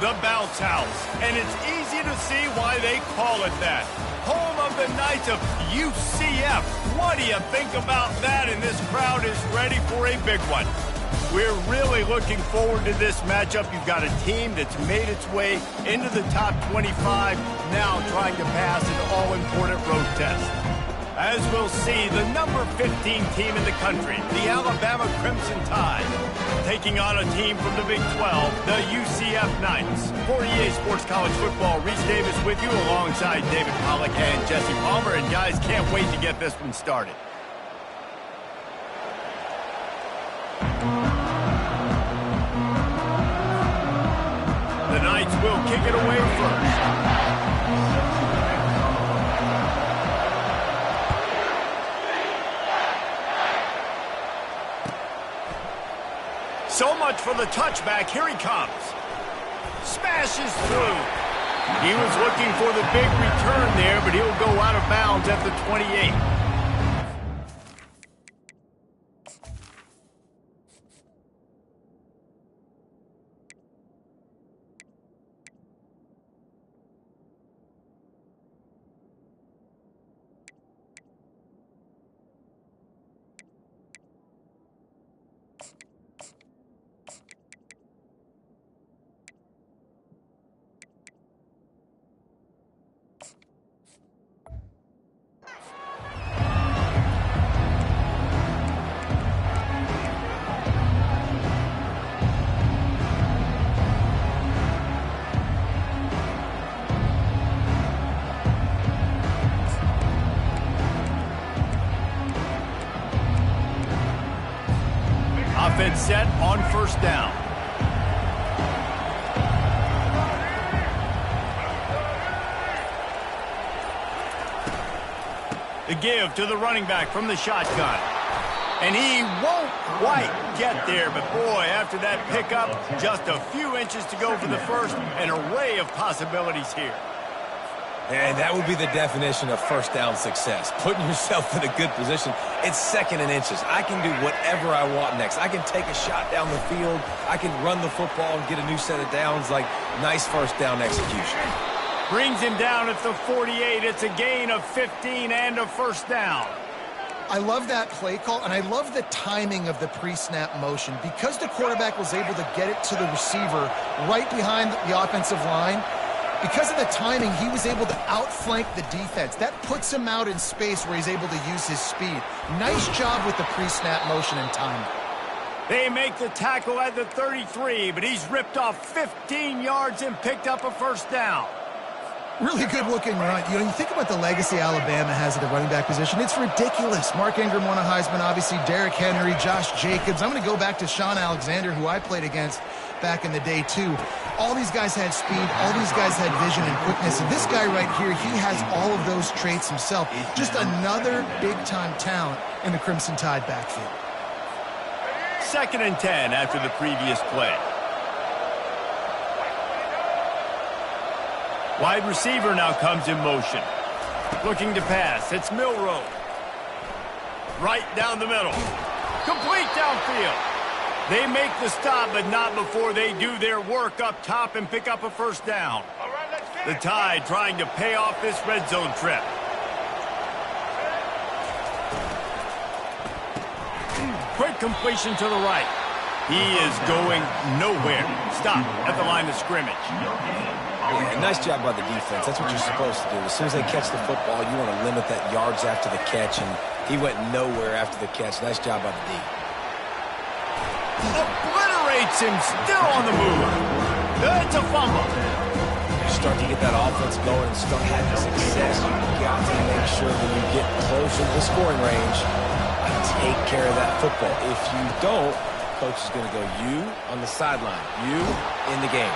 the Bounce House, and it's easy to see why they call it that. Home of the Knights of UCF. What do you think about that? And this crowd is ready for a big one. We're really looking forward to this matchup. You've got a team that's made its way into the top 25, now trying to pass an all-important road test. As we'll see, the number 15 team in the country, the Alabama Crimson Tide, taking on a team from the Big 12, the UCF Knights. For EA Sports College Football, Reese Davis with you alongside David Pollack and Jesse Palmer. And guys, can't wait to get this one started. The Knights will kick it away first. So much for the touchback. Here he comes. Smashes through. He was looking for the big return there, but he'll go out of bounds at the 28. Offense set on first down. The give to the running back from the shotgun. And he won't quite get there, but boy, after that pickup, just a few inches to go for the first. An array of possibilities here. And that would be the definition of first down success. Putting yourself in a good position. It's second and inches. I can do whatever I want next. I can take a shot down the field. I can run the football and get a new set of downs. Like, nice first down execution. Brings him down at the 48. It's a gain of 15 and a first down. I love that play call, and I love the timing of the pre-snap motion. Because the quarterback was able to get it to the receiver right behind the offensive line, because of the timing, he was able to outflank the defense. That puts him out in space where he's able to use his speed. Nice job with the pre-snap motion and timing. They make the tackle at the 33, but he's ripped off 15 yards and picked up a first down. Really good-looking run. You know, you think about the legacy Alabama has at the running back position. It's ridiculous. Mark Ingram won a Heisman, obviously. Derrick Henry, Josh Jacobs. I'm going to go back to Sean Alexander, who I played against back in the day, too. All these guys had speed. All these guys had vision and quickness. And this guy right here, he has all of those traits himself. Just another big-time talent in the Crimson Tide backfield. 2nd and 10 after the previous play. Wide receiver now comes in motion. Looking to pass. It's Milroe. Right down the middle. Complete downfield. They make the stop, but not before they do their work up top and pick up a first down. The Tide trying to pay off this red zone trip. Quick completion to the right. He is going nowhere. Stop at the line of scrimmage. Yeah, nice job by the defense. That's what you're supposed to do. As soon as they catch the football, you want to limit that yards after the catch, and he went nowhere after the catch. Nice job by the D. Obliterates him, still on the move. It's a fumble. You start to get that offense going and start having success. You've got to make sure that you get closer to the scoring range and take care of that football. If you don't, coach is going to go, you on the sideline, you in the game.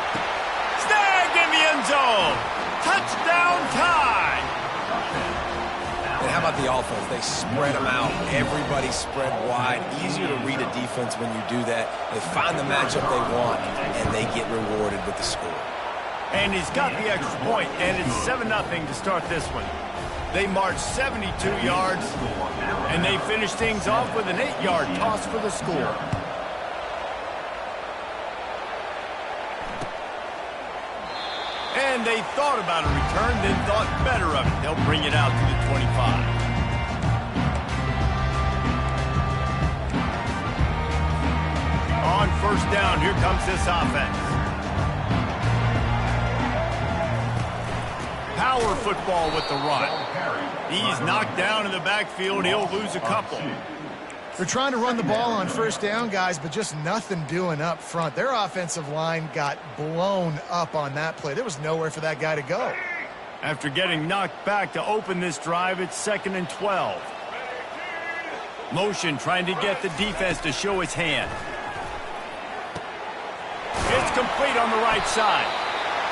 Snag in the end zone. Touchdown Tide. And how about the offense? They spread them out. Everybody spread wide. Easier to read a defense when you do that. They find the matchup they want, and they get rewarded with the score. And he's got the extra point, and it's 7-0 to start this one. They march 72 yards, and they finish things off with an 8-yard toss for the score. And they thought about a return, then thought better of it. They'll bring it out to the 25. On first down, here comes this offense. Power football with the run. He's knocked down in the backfield. He'll lose a couple. They're trying to run the ball on first down, guys, but just nothing doing up front. Their offensive line got blown up on that play. There was nowhere for that guy to go. After getting knocked back to open this drive, it's 2nd and 12. Motion trying to get the defense to show its hand. It's complete on the right side.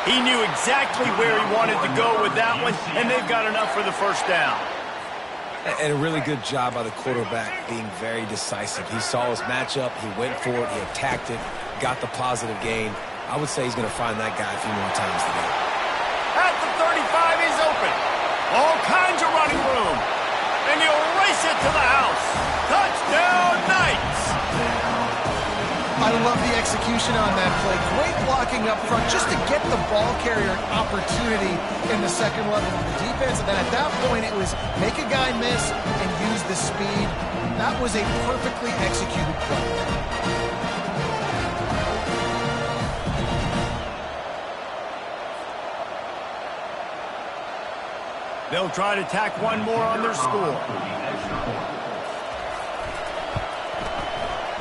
He knew exactly where he wanted to go with that one, and they've got enough for the first down. And a really good job by the quarterback being very decisive. He saw his matchup, he went for it, he attacked it, got the positive gain. I would say he's going to find that guy a few more times today. At the 35, he's open. All kinds of running room. And he'll race it to the house. Touchdown, Knights! I love the execution on that play. Great blocking up front just to get the ball carrier an opportunity in the second level of the defense. And then at that point, it was make a guy miss and use the speed. That was a perfectly executed play. They'll try to tack one more on their score.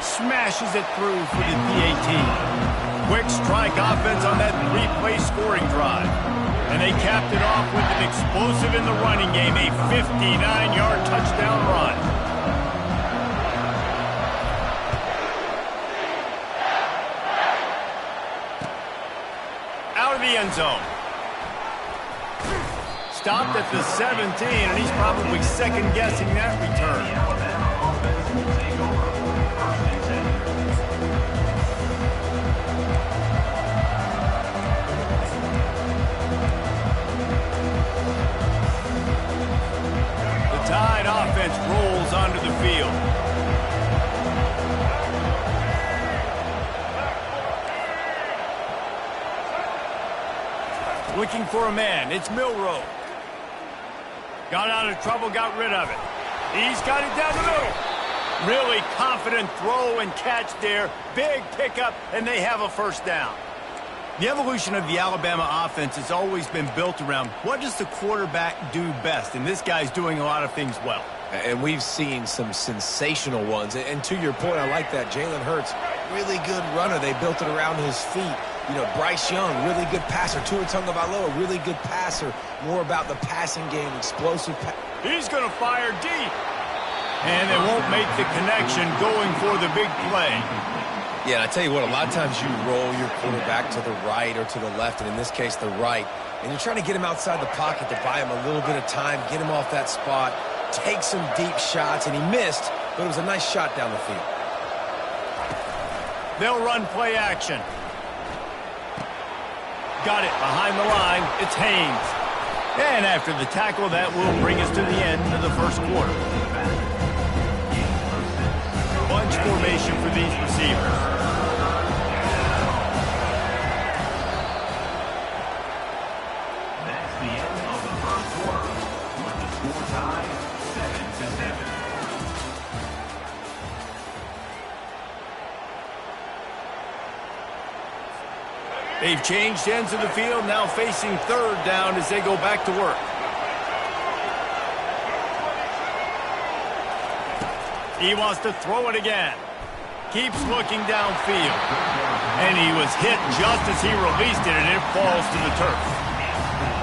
Smashes it through for the PAT. Quick strike offense on that three-play scoring drive. And they capped it off with an explosive in the running game, a 59-yard touchdown run. Out of the end zone. Stopped at the 17, and he's probably second-guessing that return. Tide offense rolls onto the field. Looking for a man. It's Milroe. Got out of trouble, got rid of it. He's got it down the middle. Really confident throw and catch there. Big pickup, and they have a first down. The evolution of the Alabama offense has always been built around what does the quarterback do best, and this guy's doing a lot of things well. And we've seen some sensational ones. And to your point, I like that. Jalen Hurts, really good runner. They built it around his feet. You know, Bryce Young, really good passer. Tua Tagovailoa, really good passer. More about the passing game, explosive. He's going to fire deep. And they won't make the connection going for the big play. Yeah, and I tell you what, a lot of times you roll your quarterback to the right or to the left, and in this case, the right. And you're trying to get him outside the pocket to buy him a little bit of time, get him off that spot, take some deep shots, and he missed, but it was a nice shot down the field. They'll run play action. Got it behind the line. It's Haynes. And after the tackle, that will bring us to the end of the first quarter. Bunch formation for these receivers. They've changed ends of the field, now facing third down as they go back to work. He wants to throw it again. Keeps looking downfield. And he was hit just as he released it, and it falls to the turf.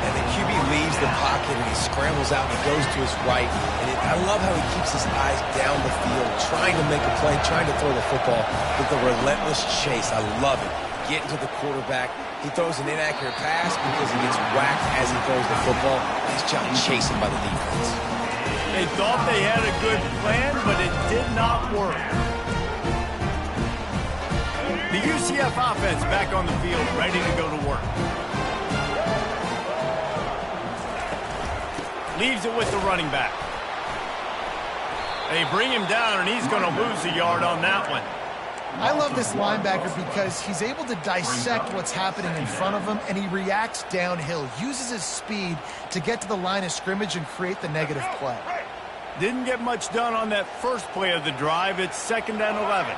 And the QB leaves the pocket, and he scrambles out, and he goes to his right. And I love how he keeps his eyes down the field, trying to make a play, trying to throw the football with the relentless chase. I love it. Getting to the quarterback. He throws an inaccurate pass because he gets whacked as he throws the football. Nice job chasing by the defense. They thought they had a good plan, but it did not work. The UCF offense back on the field, ready to go to work. Leaves it with the running back. They bring him down, and he's going to lose a yard on that one. I love this linebacker because he's able to dissect what's happening in front of him, and he reacts downhill, uses his speed to get to the line of scrimmage and create the negative play. Didn't get much done on that first play of the drive. It's 2nd and 11.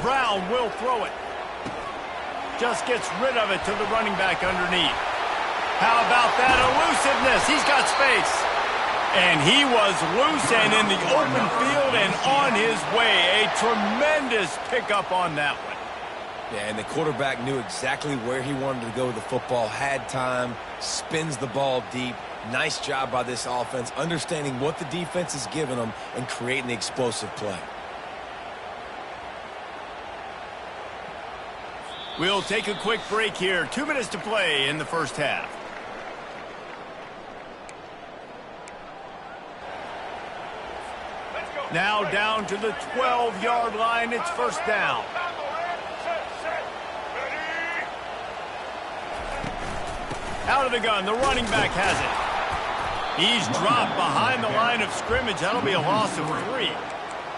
Brown will throw it. Just gets rid of it to the running back underneath. How about that elusiveness? He's got space. And he was loose and in the open field and on his way. A tremendous pickup on that one. Yeah, and the quarterback knew exactly where he wanted to go with the football, had time, spins the ball deep. Nice job by this offense, understanding what the defense is giving them and creating the explosive play. We'll take a quick break here. 2 minutes to play in the first half. Now down to the 12-yard line. It's 1st down. Out of the gun. The running back has it. He's dropped behind the line of scrimmage. That'll be a loss of 3.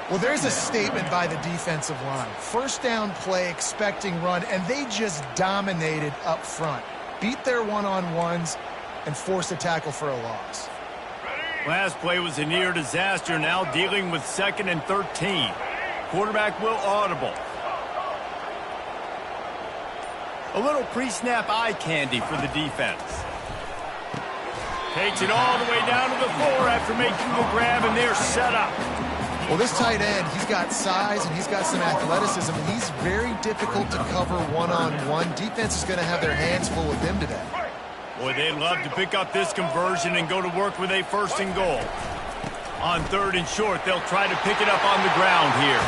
Well, there's a statement by the defensive line. 1st down play, expecting run, and they just dominated up front. Beat their one-on-ones and forced a tackle for a loss. Last play was a near disaster. Now dealing with 2nd and 13. Quarterback will audible. A little pre-snap eye candy for the defense. Takes it all the way down to the 4 after making the grab, and they're set up. Well, this tight end, he's got size and he's got some athleticism, and he's very difficult to cover one-on-one. Defense is going to have their hands full with him today. Boy, they'd love to pick up this conversion and go to work with a 1st and goal. On 3rd and short, they'll try to pick it up on the ground here.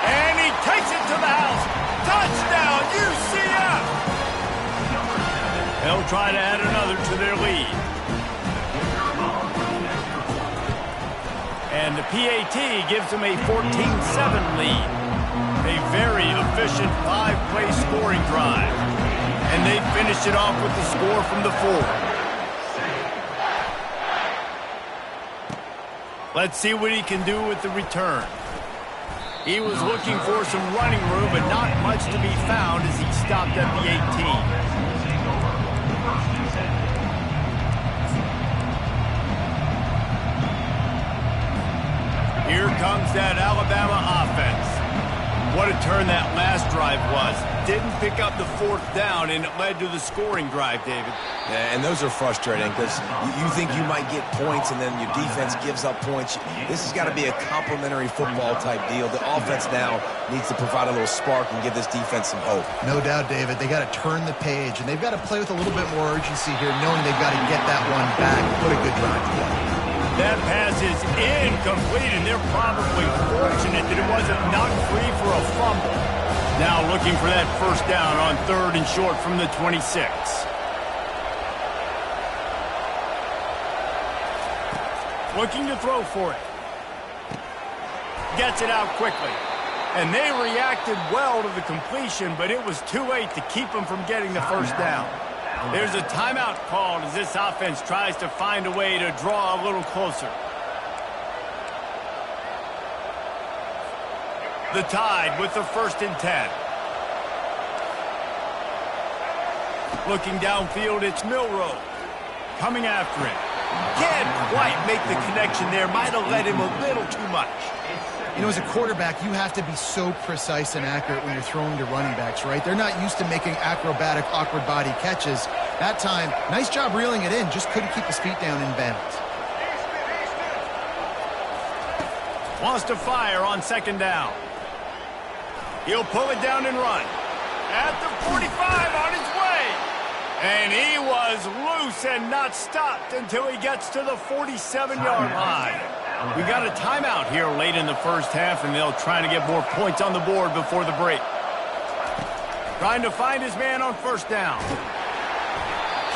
And he takes it to the house. Touchdown, UCF! They'll try to add another to their lead. And the PAT gives them a 14-7 lead. A very efficient 5-play scoring drive. And they finished it off with the score from the 4. Let's see what he can do with the return. He was looking for some running room, but not much to be found as he stopped at the 18. Here comes that Alabama offense. What a turn that last drive was. Didn't pick up the 4th down, and it led to the scoring drive, David. Yeah, and those are frustrating because you think you might get points and then your defense gives up points. This has got to be a complementary football type deal. The offense now needs to provide a little spark and give this defense some hope. No doubt, David. They got to turn the page, and they've got to play with a little bit more urgency here, knowing they've got to get that one back and put a good drive together. That pass is incomplete, and they're probably fortunate that it wasn't knocked free for a fumble. Now looking for that 1st down on 3rd and short from the 26. Looking to throw for it. Gets it out quickly. And they reacted well to the completion, but it was too late to keep them from getting the 1st down. There's a timeout called as this offense tries to find a way to draw a little closer. The Tide with the 1st and 10. Looking downfield, it's Milroe. Coming after him. Can't quite make the connection there. Might have led him a little too much. You know, as a quarterback, you have to be so precise and accurate when you're throwing to running backs, right? They're not used to making acrobatic, awkward body catches. That time, nice job reeling it in, just couldn't keep his feet down in bounds. Wants to fire on 2nd down. He'll pull it down and run. At the 45 on his way. And he was loose and not stopped until he gets to the 47-yard line. We got a timeout here late in the first half, and they'll try to get more points on the board before the break. Trying to find his man on 1st down.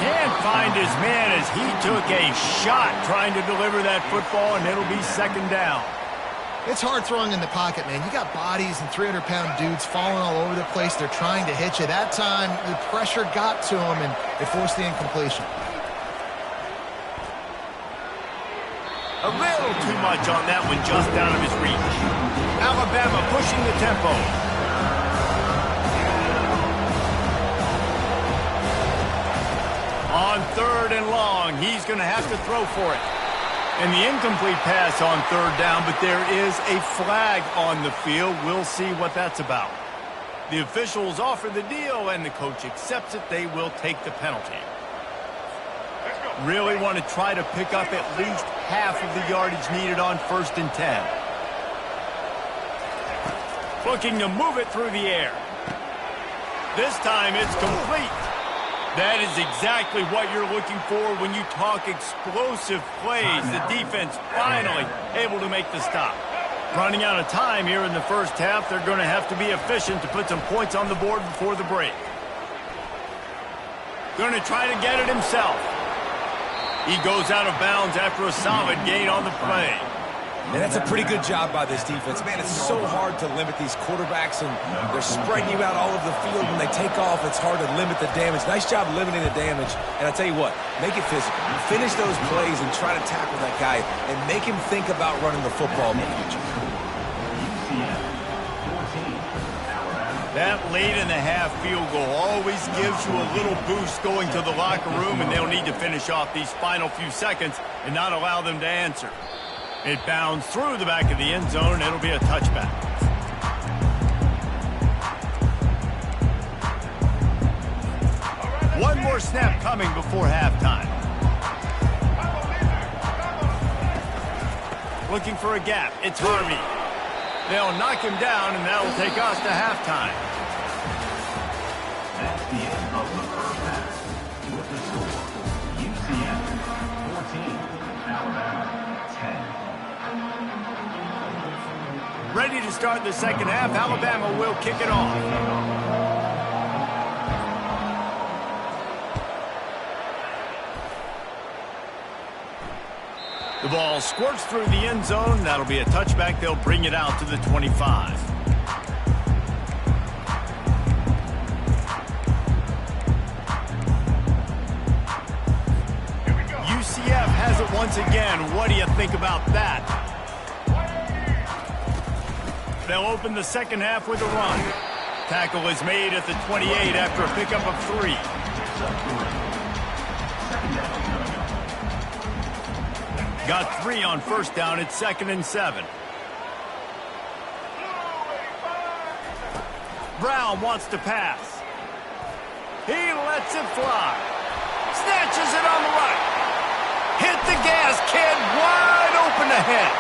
Can't find his man as he took a shot trying to deliver that football, and it'll be 2nd down. It's hard throwing in the pocket, man. You got bodies and 300-pound dudes falling all over the place. They're trying to hit you. That time, the pressure got to him, and it forced the incompletion. A little too much on that one, just out of his reach. Alabama pushing the tempo. On 3rd and long, he's going to have to throw for it. And the incomplete pass on 3rd down, but there is a flag on the field. We'll see what that's about. The officials offer the deal, and the coach accepts it. They will take the penalty. Really want to try to pick up at least half of the yardage needed on 1st and 10. Looking to move it through the air. This time it's complete. That is exactly what you're looking for when you talk explosive plays. The defense finally able to make the stop. Running out of time here in the first half. They're going to have to be efficient to put some points on the board before the break. Going to try to get it himself. He goes out of bounds after a solid gain on the play. And that's a pretty good job by this defense. Man, it's so hard to limit these quarterbacks, and they're spreading you out all over the field. When they take off, it's hard to limit the damage. Nice job limiting the damage. And I tell you what, make it physical. Finish those plays and try to tackle that guy and make him think about running the football in the future. That late-in-the-half field goal always gives you a little boost going to the locker room, and they'll need to finish off these final few seconds and not allow them to answer. It bounds through the back of the end zone, and it'll be a touchback. One more snap coming before halftime. Looking for a gap. It's Harvey. They'll knock him down, and that'll take us to halftime. That's the end of the first half. With the score, UCF 14, Alabama 10. Ready to start the second half. Alabama will kick it off. The ball squirts through the end zone. That'll be a touchback. They'll bring it out to the 25. UCF has it once again. What do you think about that? They'll open the second half with a run. Tackle is made at the 28 after a pickup of 3. Got 3 on first down. It's 2nd and 7. Brown wants to pass. He lets it fly. Snatches it on the right. Hit the gas, kid. Wide open ahead.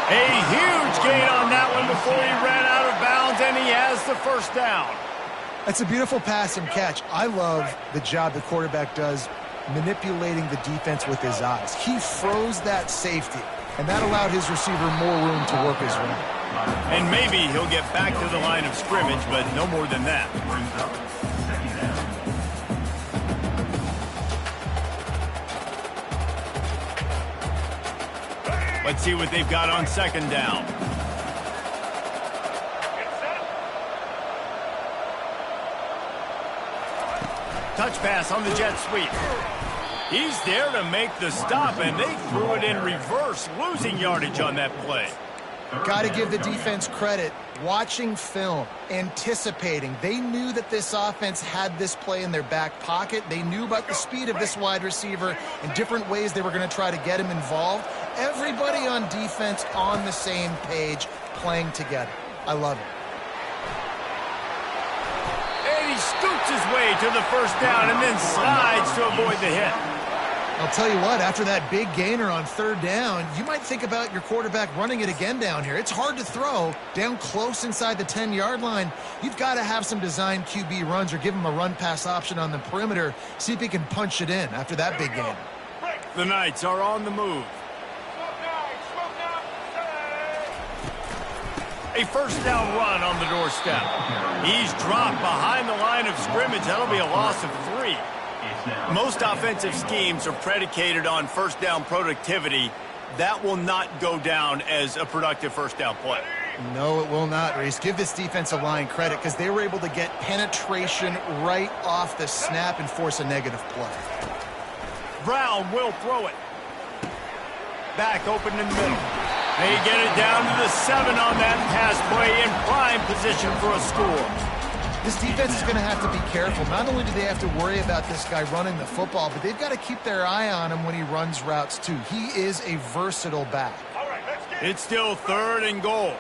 A huge gain on that one before he ran out of bounds, and he has the first down. That's a beautiful pass and catch. I love the job the quarterback does manipulating the defense with his eyes. He froze that safety, and that allowed his receiver more room to work his way. And maybe he'll get back to the line of scrimmage, but no more than that. Let's see what they've got on 2nd down. Touch pass on the jet sweep. He's there to make the stop, and they threw it in reverse, losing yardage on that play. Got to give the defense credit. Watching film, anticipating. They knew that this offense had this play in their back pocket. They knew about the speed of this wide receiver and different ways they were going to try to get him involved. Everybody on defense on the same page, playing together. I love it. And he scoots his way to the first down and then slides to avoid the hit. I'll tell you what, after that big gainer on 3rd down, you might think about your quarterback running it again down here. It's hard to throw down close inside the 10-yard line. You've got to have some designed QB runs or give him a run-pass option on the perimeter. See if he can punch it in after that big gainer. The Knights are on the move. A first down run on the doorstep. He's dropped behind the line of scrimmage. That'll be a loss of 3. Most offensive schemes are predicated on first down productivity. That will not go down as a productive first down play. No, it will not, Reese. Give this defensive line credit because they were able to get penetration right off the snap and force a negative play. Brown will throw it. back open in the middle. They get it down to the 7 on that pass play in prime position for a score. This defense is going to have to be careful. Not only do they have to worry about this guy running the football, but they've got to keep their eye on him when he runs routes too. He is a versatile back. It's still 3rd and goal.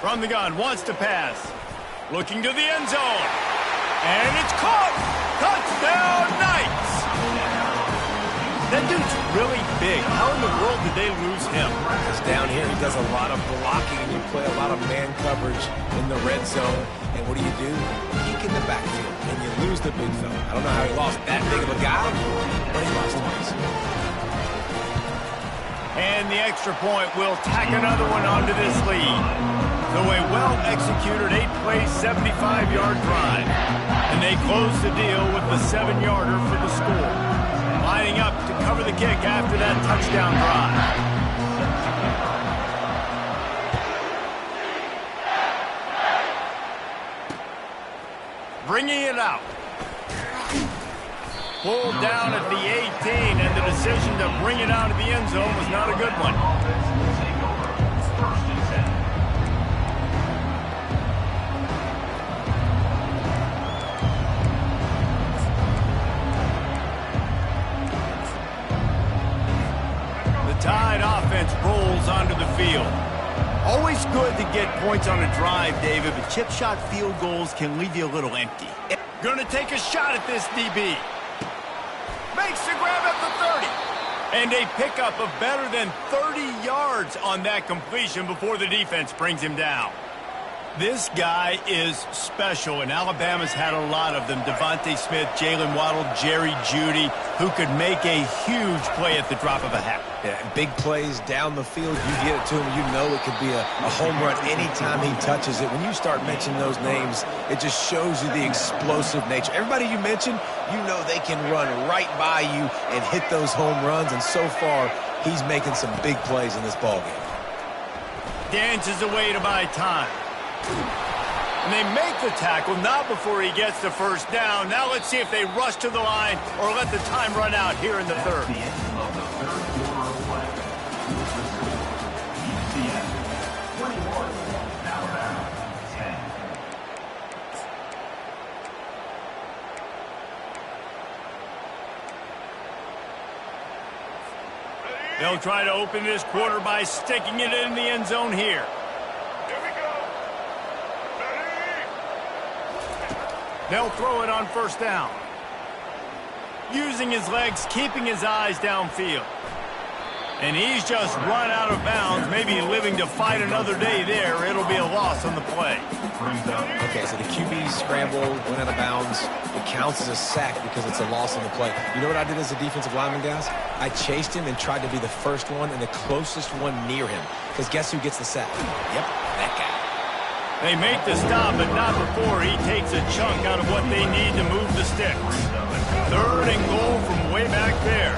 From the gun, wants to pass. Looking to the end zone. And it's caught! Touchdown, Knights! That dude's really big. How in the world did they lose him? Because down here he does a lot of blocking and you play a lot of man coverage in the red zone. And what do? Peek in the backfield and you lose the big fella. I don't know how he lost that big of a guy, but he lost twice. And the extra point will tack another one onto this lead. So a well-executed 8-play, 75-yard drive. And they close the deal with the 7-yarder for the score. Lining up to cover the kick after that touchdown drive. Bringing it out. Pulled down at the 18, and the decision to bring it out of the end zone was not a good one. The Tide offense rolls onto the field. Always good to get points on a drive, David, but chip shot field goals can leave you a little empty. Gonna take a shot at this DB. Makes the grab at the 30. And a pickup of better than 30 yards on that completion before the defense brings him down. This guy is special, and Alabama's had a lot of them. Devontae Smith, Jalen Waddle, Jerry Jeudy, who could make a huge play at the drop of a hat. Yeah, big plays down the field. You get it to him, you know it could be a home run anytime he touches it. When you start mentioning those names, it just shows you the explosive nature. Everybody you mentioned, you know they can run right by you and hit those home runs, and so far, he's making some big plays in this ballgame. Dances away to buy time. And they make the tackle, not before he gets the first down. Now let's see if they rush to the line or let the time run out here in the third. The end of the third quarter of play. UCF 21, Alabama 10. They'll try to open this quarter by sticking it in the end zone here. They'll throw it on first down. Using his legs, keeping his eyes downfield. And he's just run out of bounds, maybe living to fight another day there. It'll be a loss on the play. Okay, so the QB scrambled, went out of bounds. It counts as a sack because it's a loss on the play. You know what I did as a defensive lineman, guys? I chased him and tried to be the first one and the closest one near him. Because guess who gets the sack? Yep, that guy. They make the stop, but not before he takes a chunk out of what they need to move the sticks. 3rd and goal from way back there.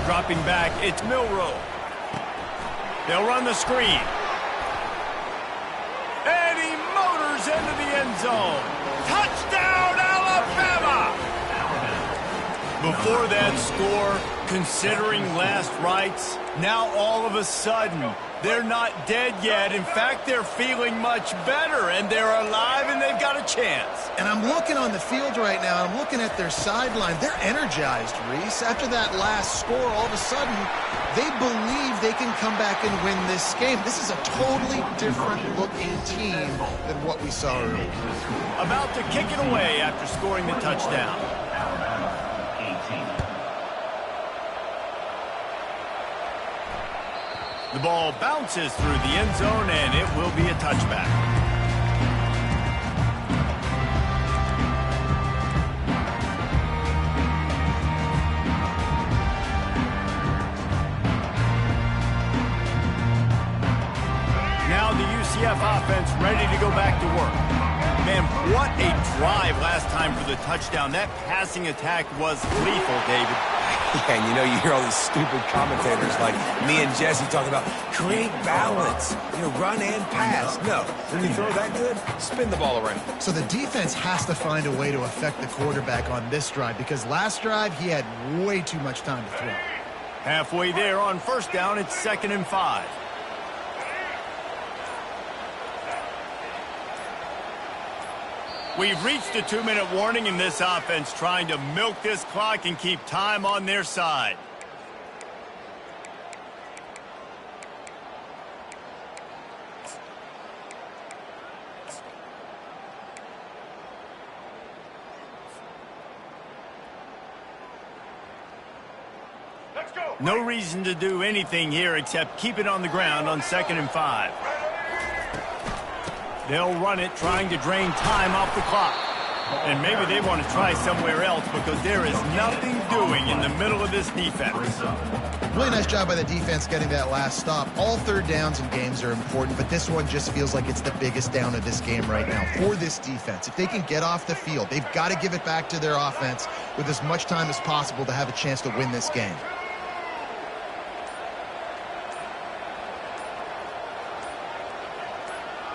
Dropping back, it's Milroe. They'll run the screen. And he motors into the end zone. Touchdown, Alabama! Before that score, considering last rites, now all of a sudden, they're not dead yet. In fact, they're feeling much better, and they're alive, and they've got a chance. And I'm looking on the field right now, and I'm looking at their sideline. They're energized, Reese. After that last score, all of a sudden, they believe they can come back and win this game. This is a totally different-looking team than what we saw earlier. About to kick it away after scoring the touchdown. The ball bounces through the end zone, and it will be a touchback. Now the UCF offense ready to go back to work. Man, what a drive last time for the touchdown. That passing attack was lethal, David. Yeah, and you know, you hear all these stupid commentators like me and Jesse talking about create balance, run and pass. No, when you throw that good, spin the ball around. So the defense has to find a way to affect the quarterback on this drive because last drive he had way too much time to throw. Halfway there on first down, it's 2nd and 5. We've reached a 2-minute warning in this offense, trying to milk this clock and keep time on their side. No reason to do anything here except keep it on the ground on 2nd and 5. They'll run it, trying to drain time off the clock. And maybe they want to try somewhere else because there is nothing doing in the middle of this defense. Really nice job by the defense getting that last stop. All third downs in games are important, but this one just feels like it's the biggest down of this game right now for this defense. If they can get off the field, they've got to give it back to their offense with as much time as possible to have a chance to win this game.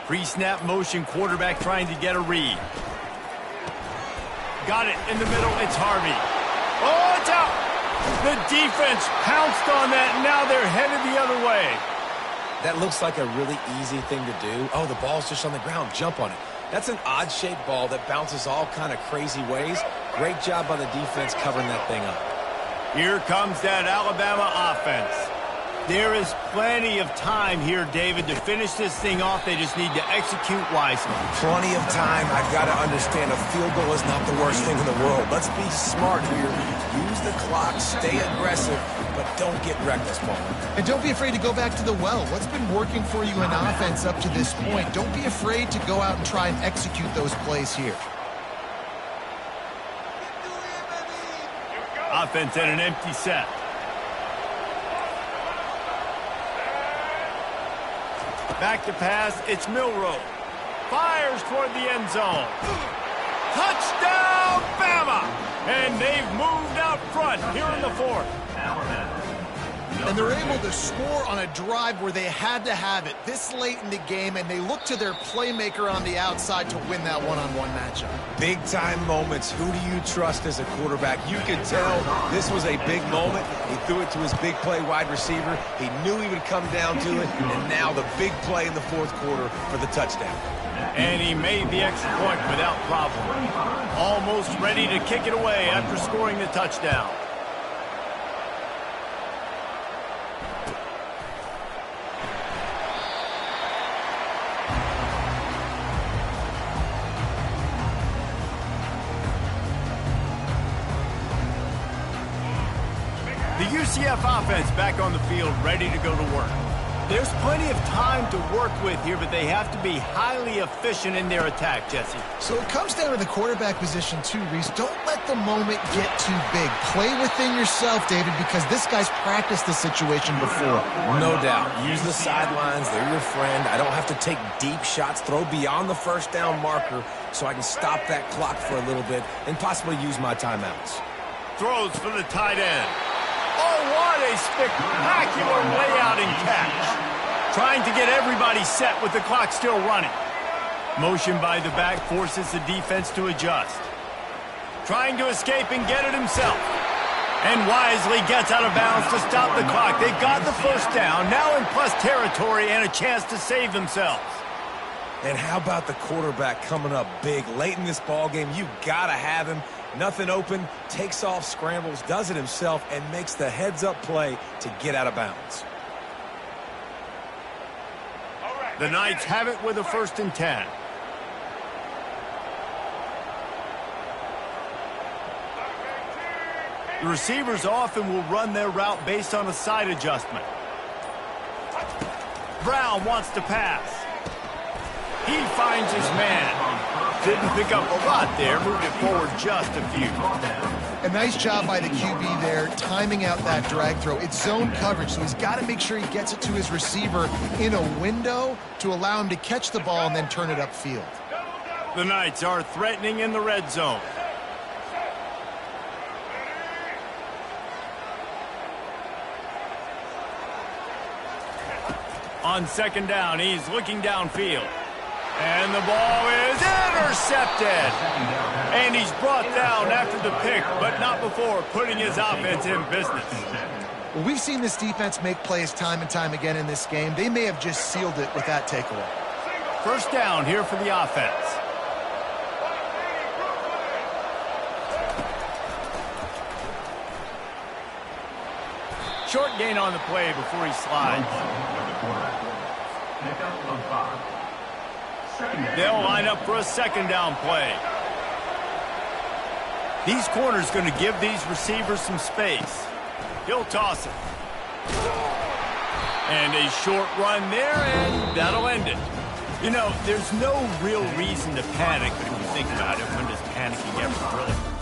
Pre-snap motion, quarterback trying to get a read. Got it in the middle, it's Harvey. Oh, it's out! The defense pounced on that, and now they're headed the other way. That looks like a really easy thing to do. Oh, the ball's just on the ground, jump on it. That's an odd-shaped ball that bounces all kind of crazy ways. Great job by the defense covering that thing up. Here comes that Alabama offense. There is plenty of time here, David, to finish this thing off. They just need to execute wisely. Plenty of time. I've got to understand a field goal is not the worst thing in the world. Let's be smart here. Use the clock, stay aggressive, but don't get reckless, Paul. And don't be afraid to go back to the well. What's been working for you in offense up to this point? Don't be afraid to go out and try and execute those plays here. Offense at an empty set. Back to pass, it's Milroe. Fires toward the end zone. Touchdown, Bama! And they've moved out front here in the 4th. And they're able to score on a drive where they had to have it this late in the game, and they look to their playmaker on the outside to win that one-on-one matchup. Big-time moments. Who do you trust as a quarterback? You could tell this was a big moment. He threw it to his big play wide receiver. He knew he would come down to it, and now the big play in the 4th quarter for the touchdown. And he made the extra point without problem. Almost ready to kick it away after scoring the touchdown. The UCF offense back on the field, ready to go to work. There's plenty of time to work with here, but they have to be highly efficient in their attack, Jesse. So it comes down to the quarterback position too, Reese. Don't let the moment get too big. Play within yourself, David, because this guy's practiced this situation before. No doubt. Use the sidelines. They're your friend. I don't have to take deep shots. Throw beyond the first down marker so I can stop that clock for a little bit and possibly use my timeouts. Throws for the tight end. Oh, what a spectacular layout and catch. Trying to get everybody set with the clock still running. Motion by the back forces the defense to adjust. Trying to escape and get it himself. And wisely gets out of bounds to stop the clock. They got the first down, now in plus territory and a chance to save themselves. And how about the quarterback coming up big late in this ball game? You got to have him. Nothing open, takes off, scrambles, does it himself, and makes the heads-up play to get out of bounds. The Knights have it with a 1st and 10. The receivers often will run their route based on a side adjustment. Brown wants to pass. He finds his man. Didn't pick up a lot there, moved it forward just a few. A nice job by the QB there, timing out that drag throw. It's zone coverage, so he's got to make sure he gets it to his receiver in a window to allow him to catch the ball and then turn it upfield. The Knights are threatening in the red zone. On second down, he's looking downfield. And the ball is intercepted. And he's brought down after the pick, but not before putting his offense in business. Well, we've seen this defense make plays time and time again in this game. They may have just sealed it with that takeaway. First down here for the offense. Short gain on the play before he slides. They'll line up for a second down play. These corners going to give these receivers some space. He'll toss it. And a short run there, and that'll end it. You know, there's no real reason to panic, but if you think about it, when does panicking ever really?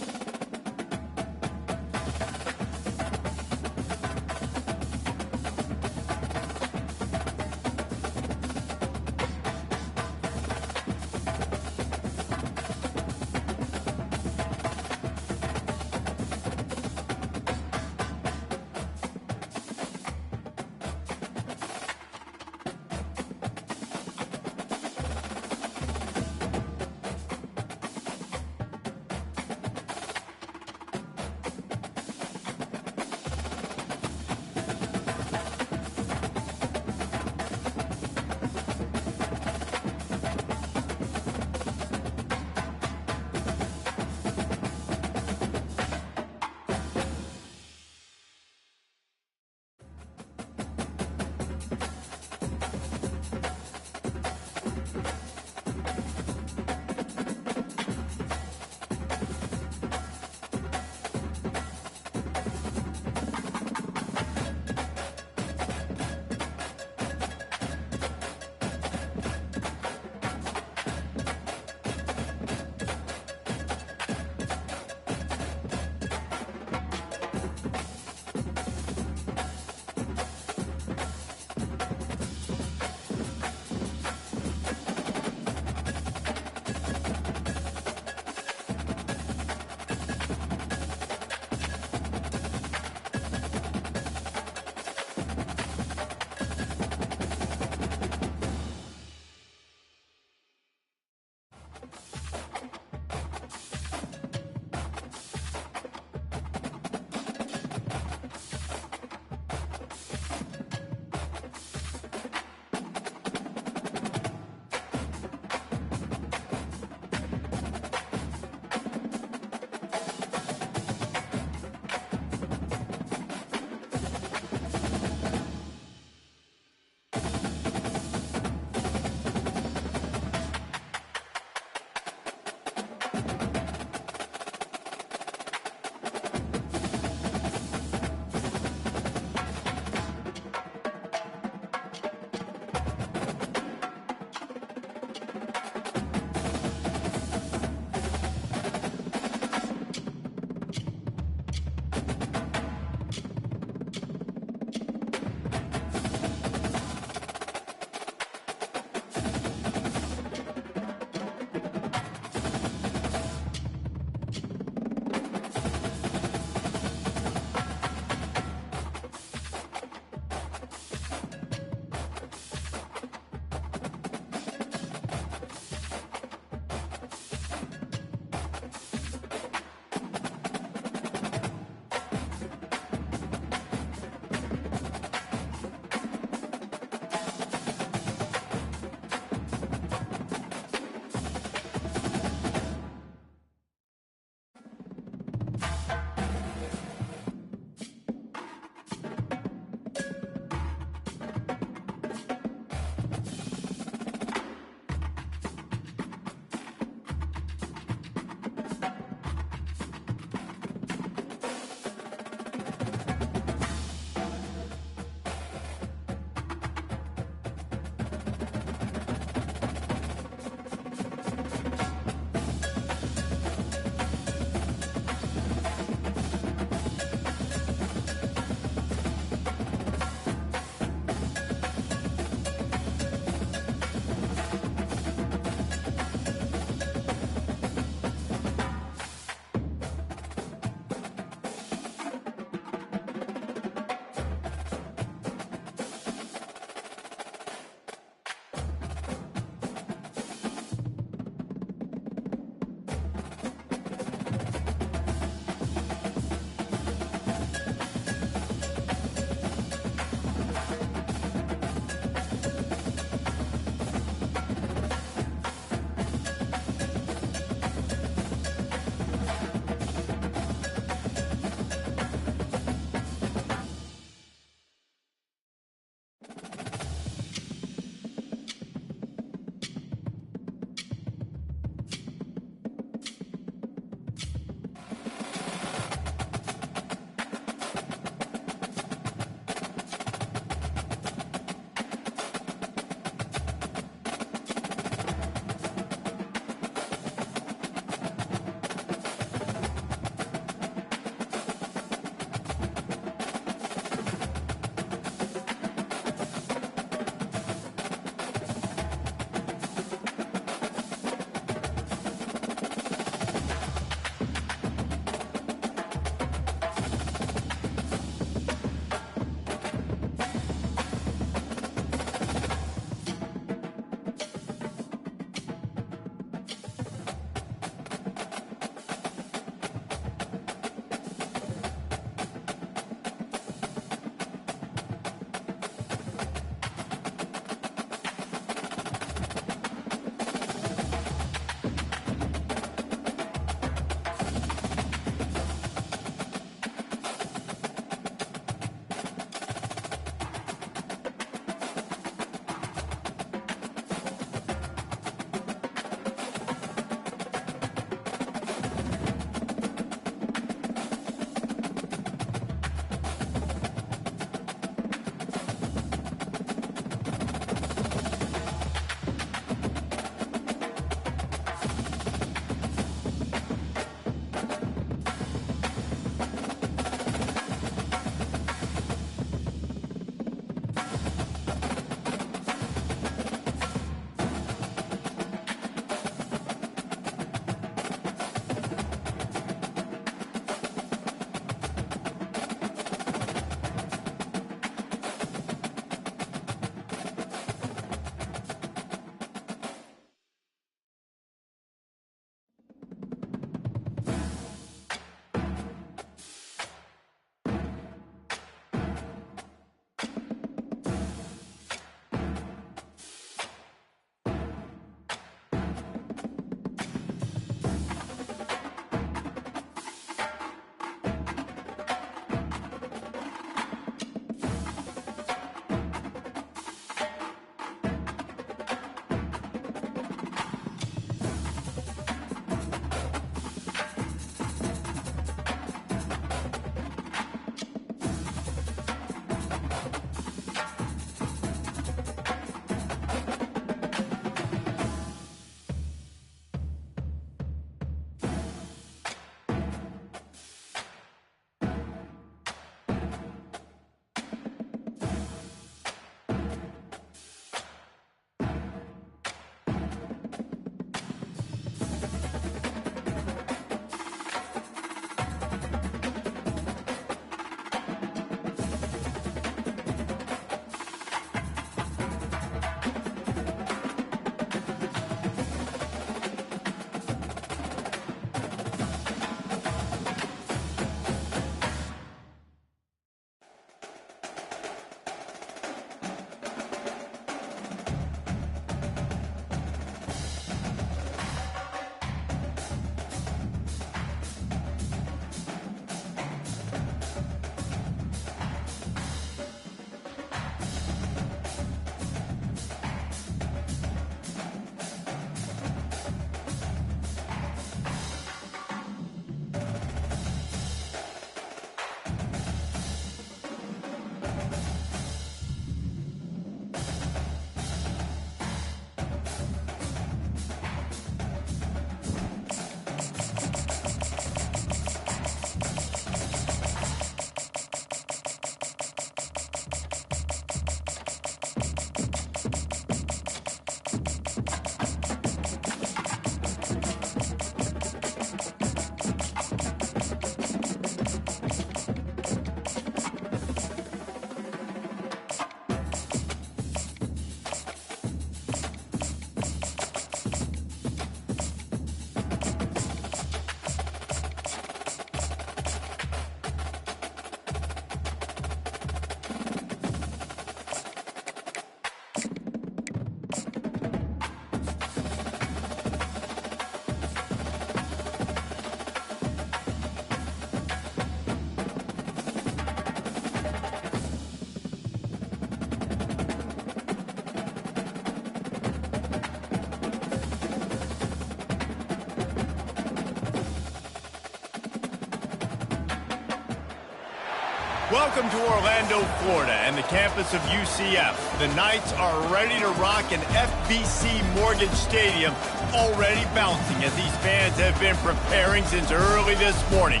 Welcome to Orlando, Florida, and the campus of UCF. The Knights are ready to rock an FBC Mortgage Stadium, already bouncing as these fans have been preparing since early this morning.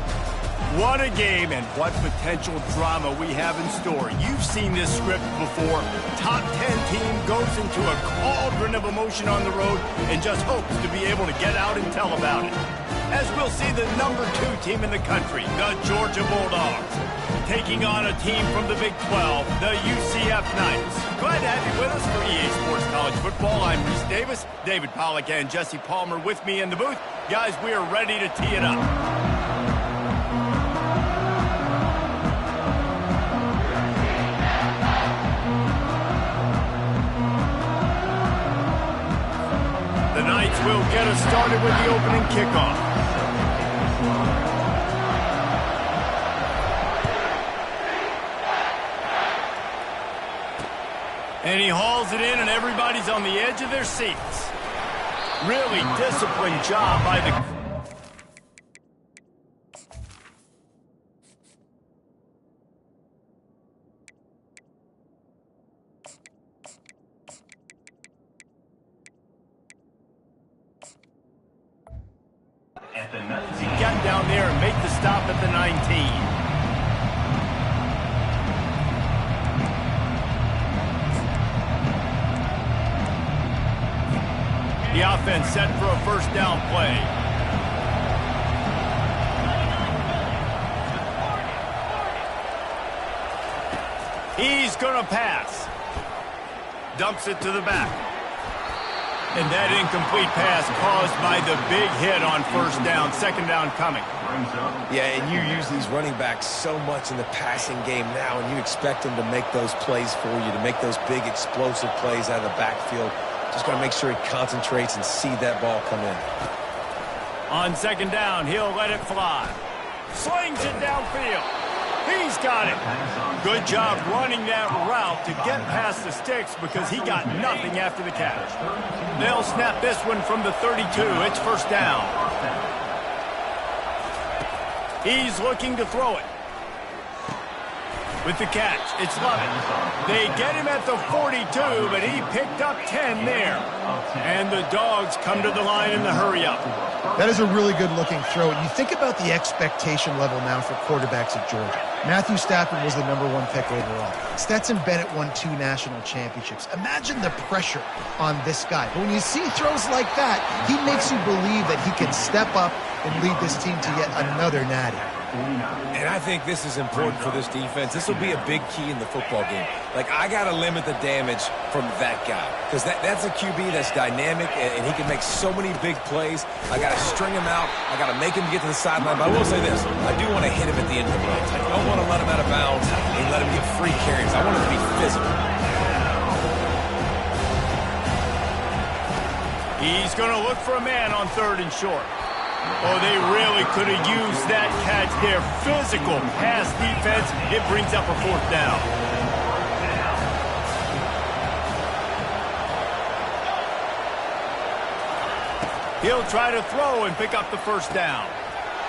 What a game and what potential drama we have in store. You've seen this script before. Top 10 team goes into a cauldron of emotion on the road and just hopes to be able to get out and tell about it. As we'll see the number 2 team in the country, the Georgia Bulldogs, taking on a team from the Big 12, the UCF Knights. Glad to have you with us for EA Sports College Football. I'm Reese Davis, David Pollack and Jesse Palmer with me in the booth. Guys, we are ready to tee it up. The Knights will get us started with the opening kickoff. And he hauls it in, and everybody's on the edge of their seats. Really disciplined job by the... At the 19. He got down there and make the stop at the 19. The offense set for a first down play. He's going to pass. Dumps it to the back. And that incomplete pass caused by the big hit on first down. Second down coming. Yeah, and you use these running backs so much in the passing game now, and you expect them to make those plays for you, to make those big explosive plays out of the backfield. Just got to make sure he concentrates and see that ball come in. On second down, he'll let it fly. Slings it downfield. He's got it. Good job running that route to get past the sticks because he got nothing after the catch. They'll snap this one from the 32. It's first down. He's looking to throw it. With the catch, it's Lovett. They get him at the 42, but he picked up 10 there. And the Dogs come to the line in the hurry-up. That is a really good-looking throw. And you think about the expectation level now for quarterbacks at Georgia. Matthew Stafford was the #1 pick overall. Stetson Bennett won 2 national championships. Imagine the pressure on this guy. But when you see throws like that, he makes you believe that he can step up and lead this team to yet another natty. And I think this is important for this defense. This will be a big key in the football game. Like, I got to limit the damage from that guy because that's a QB that's dynamic, and he can make so many big plays. I got to string him out. I got to make him get to the sideline. But I will say this. I do want to hit him at the end of the run. I don't want to let him out of bounds and let him get free carries. I want him to be physical. He's going to look for a man on 3rd and short. Oh, they really could have used that catch there. Physical pass defense. It brings up a 4th down. He'll try to throw and pick up the first down.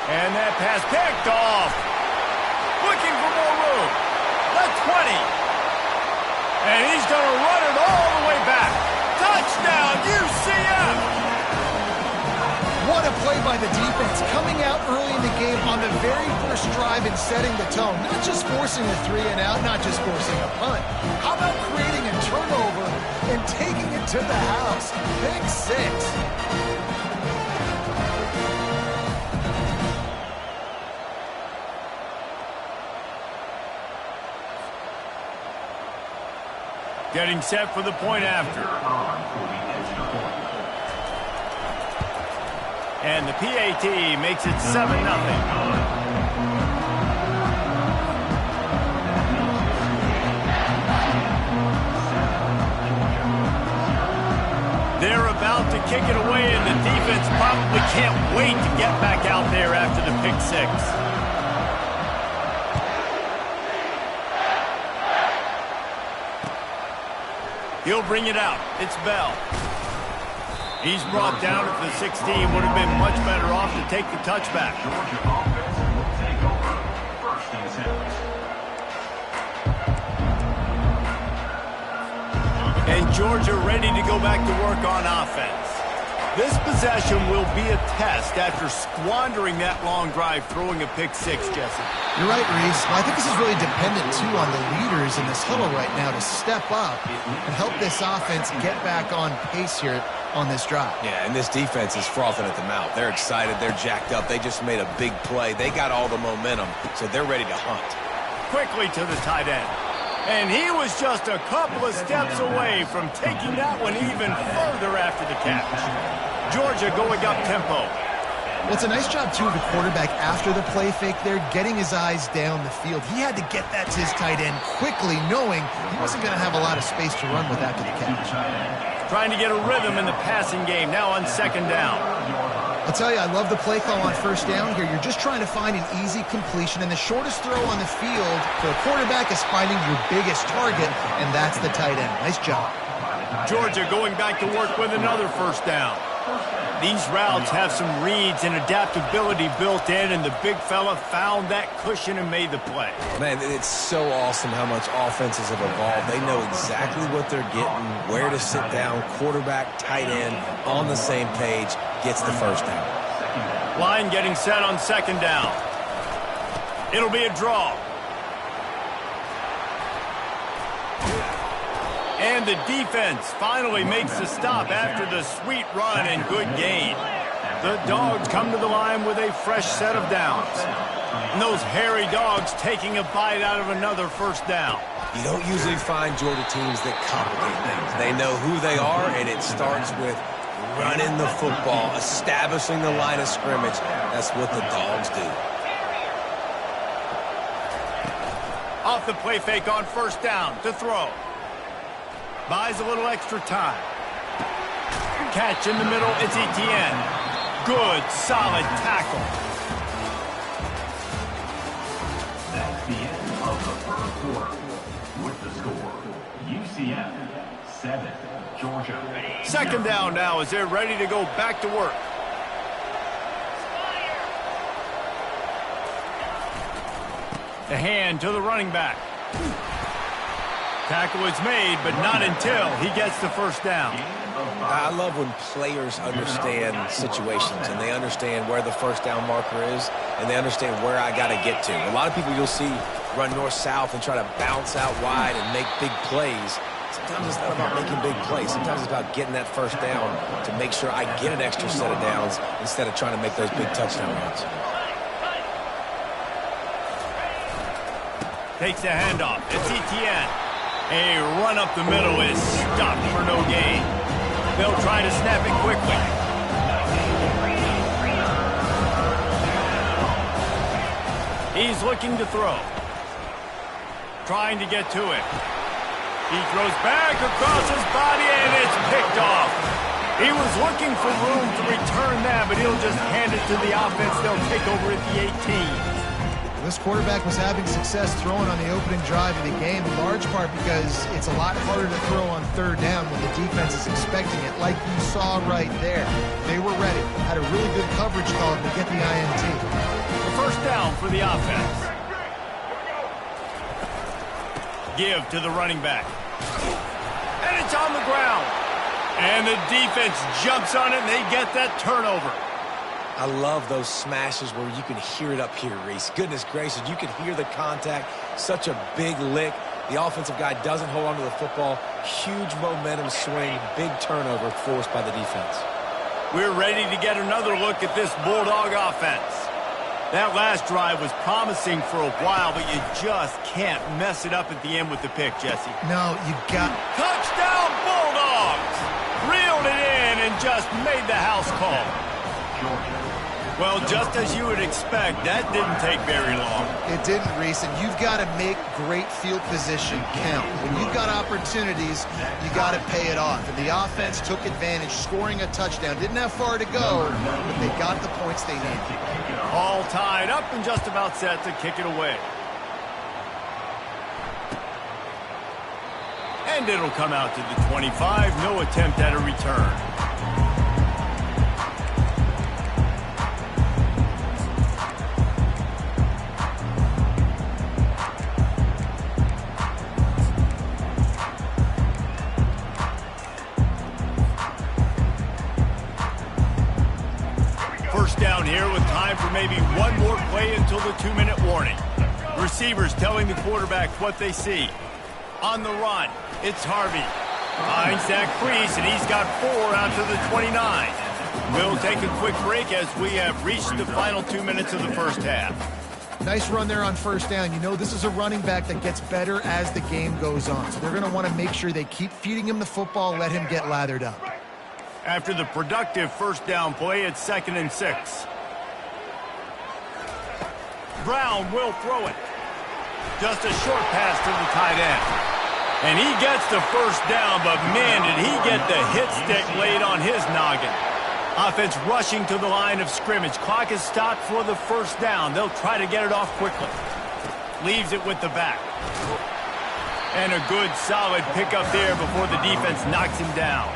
And that pass picked off. Looking for more room. The 20. And he's going to run it all the way back. Touchdown, UCF! What a play by the defense, coming out early in the game on the very first drive and setting the tone. Not just forcing a 3-and-out, not just forcing a punt. How about creating a turnover and taking it to the house? Pick 6. Getting set for the point after. And the PAT makes it 7-0. They're about to kick it away, and the defense probably can't wait to get back out there after the pick 6. He'll bring it out. It's Bell. He's brought down at the 16. Would have been much better off to take the touchback. And Georgia ready to go back to work on offense. This possession will be a test after squandering that long drive throwing a pick six, Jesse. You're right, Reese. Well, I think this is really dependent, too, on the leaders in this huddle right now to step up and help this offense get back on pace here on this drive. Yeah, and this defense is frothing at the mouth. They're excited. They're jacked up. They just made a big play. They got all the momentum, so they're ready to hunt. Quickly to the tight end. And he was just a couple of steps away from taking that one even further after the catch. Georgia going up tempo. Well, it's a nice job, too, of the quarterback after the play fake there, getting his eyes down the field. He had to get that to his tight end quickly, knowing he wasn't going to have a lot of space to run with after the catch. Trying to get a rhythm in the passing game, now on second down. I'll tell you, I love the play call on first down here. You're just trying to find an easy completion, and the shortest throw on the field for a quarterback is finding your biggest target, and that's the tight end. Nice job. Georgia going back to work with another first down. These routes have some reads and adaptability built in, and the big fella found that cushion and made the play. Man, it's so awesome how much offenses have evolved. They know exactly what they're getting, where to sit down, quarterback, tight end, on the same page, gets the first down. Line getting set on second down. It'll be a draw. And the defense finally makes the stop after the sweet run and good gain. The Dogs come to the line with a fresh set of downs. And those hairy Dogs taking a bite out of another first down. You don't usually find Georgia teams that complicate things. They know who they are, and it starts with running the football, establishing the line of scrimmage. That's what the Dogs do. Off the play fake on first down to throw. Buys a little extra time. Catch in the middle, it's Etienne. Good, solid tackle. That's the end of the first quarter. With the score, UCF 7, Georgia 8. Second down now as they're ready to go back to work. The hand to the running back. Tackle is made, but not until he gets the first down. I love when players understand situations and they understand where the first down marker is and they understand where I got to get to. A lot of people you'll see run north-south and try to bounce out wide and make big plays. Sometimes it's not about making big plays. Sometimes it's about getting that first down to make sure I get an extra set of downs instead of trying to make those big touchdown runs. Takes the handoff. It's Etienne. A run up the middle is stopped for no gain. They'll try to snap it quickly. He's looking to throw. Trying to get to it. He throws back across his body and it's picked off. He was looking for room to return that, but he'll just hand it to the offense. They'll take over at the 18. This quarterback was having success throwing on the opening drive of the game, in large part because it's a lot harder to throw on third down when the defense is expecting it, like you saw right there. They were ready, had a really good coverage call to get the INT. The first down for the offense. Give to the running back. And it's on the ground. And the defense jumps on it, and they get that turnover. I love those smashes where you can hear it up here, Reese. Goodness gracious, you can hear the contact. Such a big lick. The offensive guy doesn't hold on to the football. Huge momentum swing, big turnover forced by the defense. We're ready to get another look at this Bulldog offense. That last drive was promising for a while, but you just can't mess it up at the end with the pick, Jesse. No, you got... Touchdown Bulldogs! Reeled it in and just made the house call. Well, just as you would expect, that didn't take very long. It didn't, Reese, and you've got to make great field position count. When you've got opportunities, you got to pay it off. And the offense took advantage, scoring a touchdown. Didn't have far to go, but they got the points they needed. All tied up and just about set to kick it away. And it'll come out to the 25. No attempt at a return. maybe one more play until the 2-minute warning. Receivers telling the quarterback what they see. On the run, it's Harvey. Finds that crease, and he's got 4 out to the 29. We'll take a quick break as we have reached the final 2 minutes of the first half. Nice run there on first down. You know, this is a running back that gets better as the game goes on. So they're going to want to make sure they keep feeding him the football, let him get lathered up. After the productive first down play, it's 2nd and 6. Brown will throw it. Just a short pass to the tight end. And he gets the first down, but man, did he get the hit stick laid on his noggin. Offense rushing to the line of scrimmage. Clock is stopped for the first down. They'll try to get it off quickly. Leaves it with the back. And a good, solid pickup there before the defense knocks him down.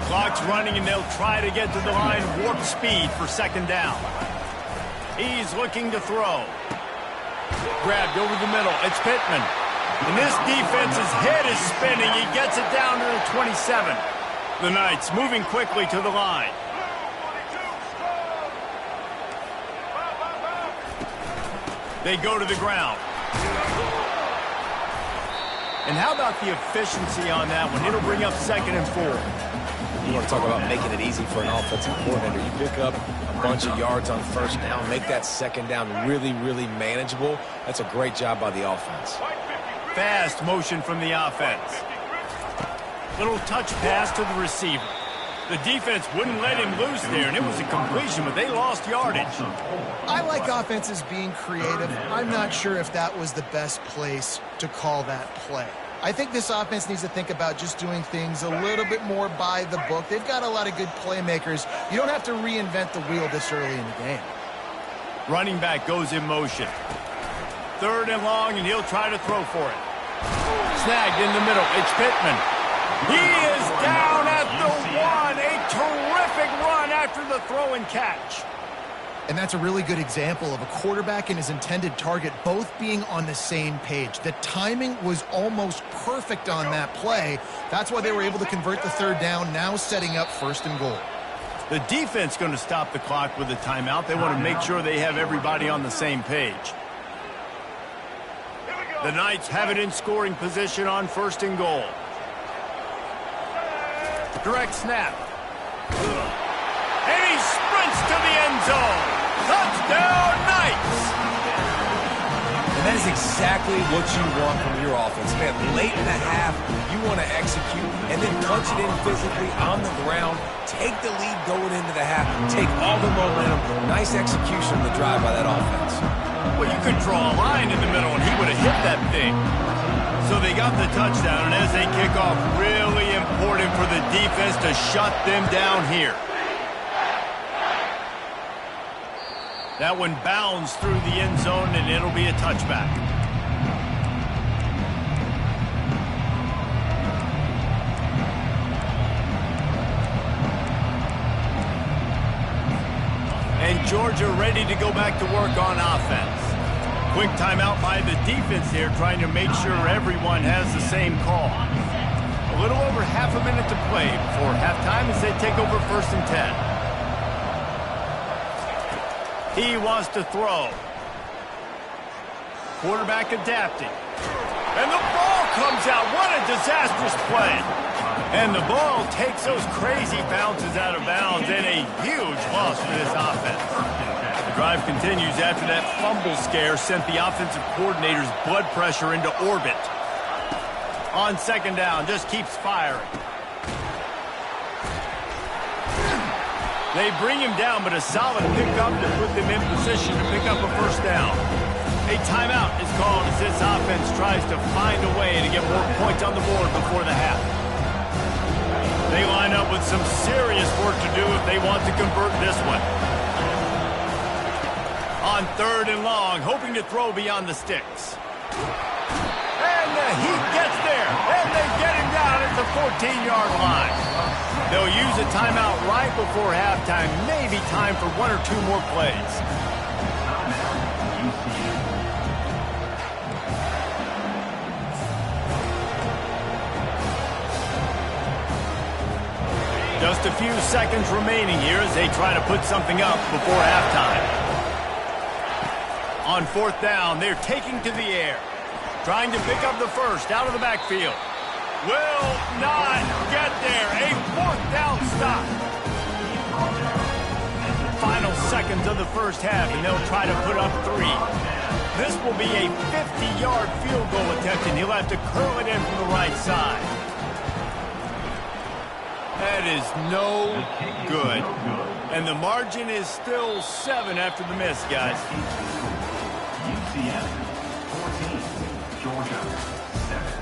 Clock's running, and they'll try to get to the line warp speed for 2nd down. He's looking to throw. Grabbed over the middle. It's Pittman. And this defense's head is spinning. He gets it down to the 27. The Knights moving quickly to the line. They go to the ground. And how about the efficiency on that one? It'll bring up 2nd and 4. You want to talk about making it easy for an offensive coordinator. You pick up a bunch of yards on first down, make that 2nd down really, really manageable. That's a great job by the offense. Fast motion from the offense. Little touch pass to the receiver. The defense wouldn't let him loose there, and it was a completion, but they lost yardage. I like offenses being creative. I'm not sure if that was the best place to call that play. I think this offense needs to think about just doing things a little bit more by the book. They've got a lot of good playmakers. You don't have to reinvent the wheel this early in the game. Running back goes in motion. 3rd and long, and he'll try to throw for it. Snagged in the middle. It's Pittman. He is down at the 1. A terrific run after the throw and catch. And that's a really good example of a quarterback and his intended target both being on the same page. The timing was almost perfect on that play. That's why they were able to convert the 3rd down, now setting up 1st and goal. The defense going to stop the clock with a timeout. They want to make sure they have everybody on the same page. The Knights have it in scoring position on 1st and goal. Direct snap. And he sprints to the end zone. Touchdown, Knights! And that is exactly what you want from your offense, man. Late in the half, you want to execute and then punch it in physically on the ground, take the lead going into the half, take all the momentum. Nice execution of the drive by that offense. Well, you could draw a line in the middle, and he would have hit that thing. So they got the touchdown, and as they kick off, really important for the defense to shut them down here. That one bounds through the end zone, and it'll be a touchback. And Georgia ready to go back to work on offense. Quick timeout by the defense here, trying to make sure everyone has the same call. A little over half a minute to play before halftime as they take over 1st and 10. He wants to throw. Quarterback adapting. And the ball comes out. What a disastrous play. And the ball takes those crazy bounces out of bounds, and a huge loss for this offense. The drive continues after that fumble scare sent the offensive coordinator's blood pressure into orbit. On 2nd down, just keeps firing. They bring him down, but a solid pickup to put them in position to pick up a 1st down. A timeout is called as this offense tries to find a way to get more points on the board before the half. They line up with some serious work to do if they want to convert this one. On 3rd and long, hoping to throw beyond the sticks. And he gets there, and they get him down at the 14-yard line. They'll use a timeout right before halftime, maybe time for 1 or 2 more plays. Just a few seconds remaining here as they try to put something up before halftime. On fourth down, they're taking to the air. Trying to pick up the first out of the backfield. Will not get there. A fourth down stop. Final seconds of the first half, and they'll try to put up 3. This will be a 50-yard field goal attempt, and he'll have to curl it in from the right side. That is no good. And the margin is still 7 after the miss, guys. UCF 14, Georgia 7.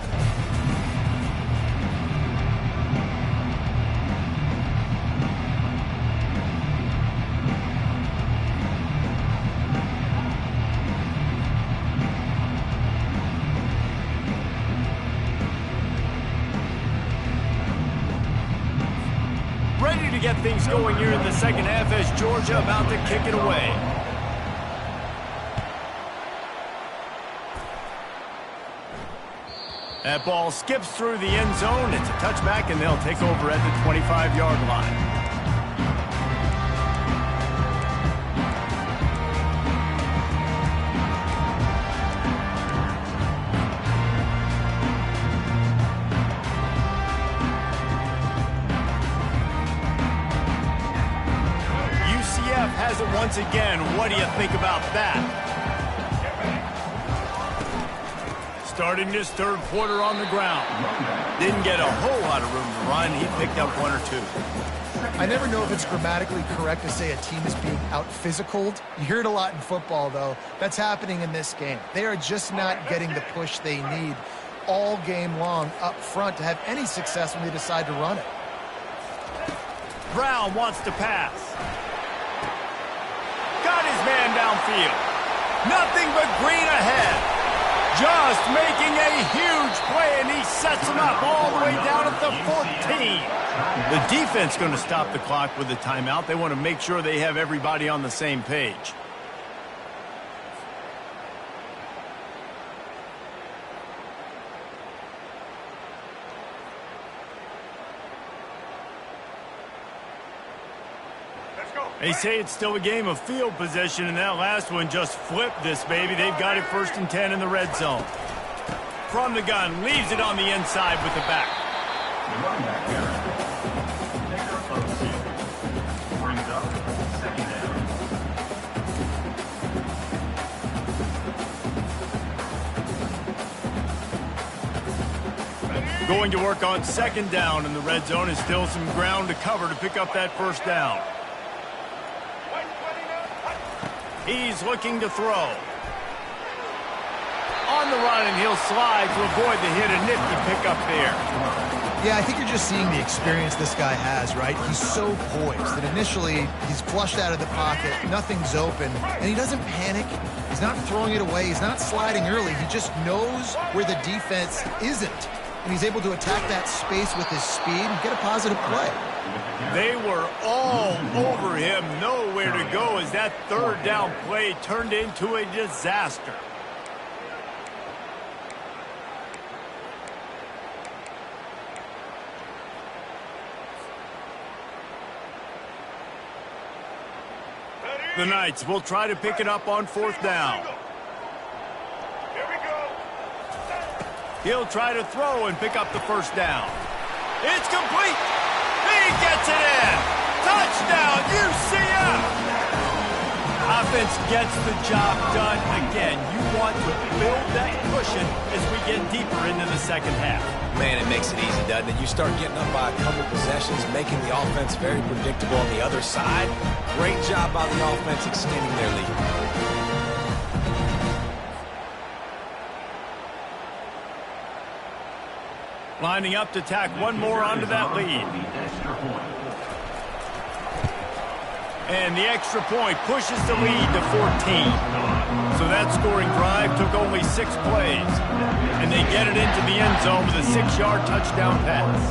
Ready to get things going here in the second half as Georgia about to kick it away. That ball skips through the end zone. It's a touchback, and they'll take over at the 25-yard line. Has it once again. What do you think about that? Starting this third quarter on the ground. Didn't get a whole lot of room to run. He picked up 1 or 2. I never know if it's grammatically correct to say a team is being out-physicaled. You hear it a lot in football, though. That's happening in this game. They are just not getting the push they need all game long up front to have any success when they decide to run it. Brown wants to pass. Got his man downfield. Nothing but green ahead. Just making a huge play, and he sets him up all the way down at the 14. The defense going to stop the clock with the timeout. They want to make sure they have everybody on the same page. They say it's still a game of field position, and that last one just flipped this baby. They've got it 1st and 10 in the red zone. From the gun, leaves it on the inside with the back. The running back here. Pickup of 2. Brings up 2nd down. Going to work on 2nd down, and the red zone is still some ground to cover to pick up that 1st down. He's looking to throw. On the run, and he'll slide to avoid the hit. A nifty pickup there. Yeah, I think you're just seeing the experience this guy has, right? He's so poised that initially he's flushed out of the pocket, nothing's open, and he doesn't panic. He's not throwing it away. He's not sliding early. He just knows where the defense isn't, and he's able to attack that space with his speed and get a positive play. They were all over him, nowhere to go as that 3rd down play turned into a disaster. The Knights will try to pick it up on 4th down. Here we go. He'll try to throw and pick up the 1st down. It's complete. He gets it in. Touchdown, UCF. Offense gets the job done. Again, you want to build that cushion as we get deeper into the second half. Man, it makes it easy, doesn't it? You start getting up by a couple possessions, making the offense very predictable on the other side. Great job by the offense extending their lead. Lining up to tack one more onto that lead. And the extra point pushes the lead to 14. So that scoring drive took only 6 plays. And they get it into the end zone with a 6-yard touchdown pass.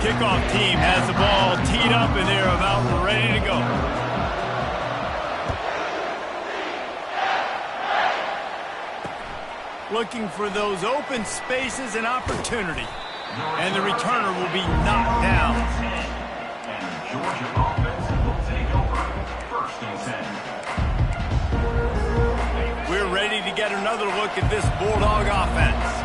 Kickoff team has the ball teed up, and they're about ready to go. Looking for those open spaces and opportunity. And the returner will be knocked down. And the Georgia offense will take over. First and 10. We're ready to get another look at this Bulldog offense.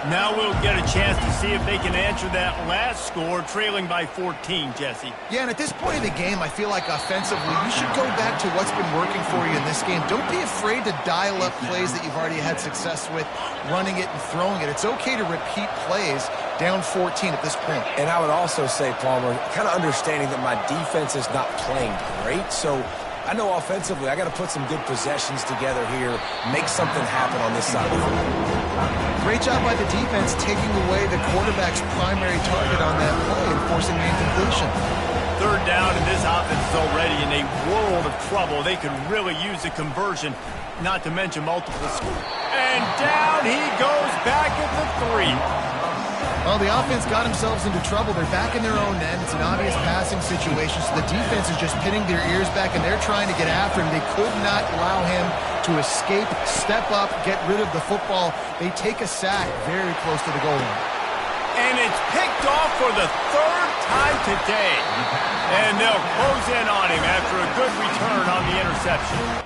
Now we'll get a chance to see if they can answer that last score, trailing by 14, Jesse. Yeah, and at this point of the game, I feel like offensively, you should go back to what's been working for you in this game. Don't be afraid to dial up plays that you've already had success with, running it and throwing it. It's okay to repeat plays down 14 at this point. And I would also say, Palmer, kind of understanding that my defense is not playing great, so I know offensively I got to put some good possessions together here, make something happen on this side of the field. Great job by the defense taking away the quarterback's primary target on that play and forcing the incompletion. Third down, and this offense is already in a world of trouble. They could really use a conversion, not to mention multiple scores. And down he goes back at the 3. Well, the offense got themselves into trouble. They're back in their own end. It's an obvious passing situation, so the defense is just pinning their ears back, and they're trying to get after him. They could not allow him to escape, step up, get rid of the football. They take a sack very close to the goal line. And it's picked off for the 3rd time today. And they'll close in on him after a good return on the interception.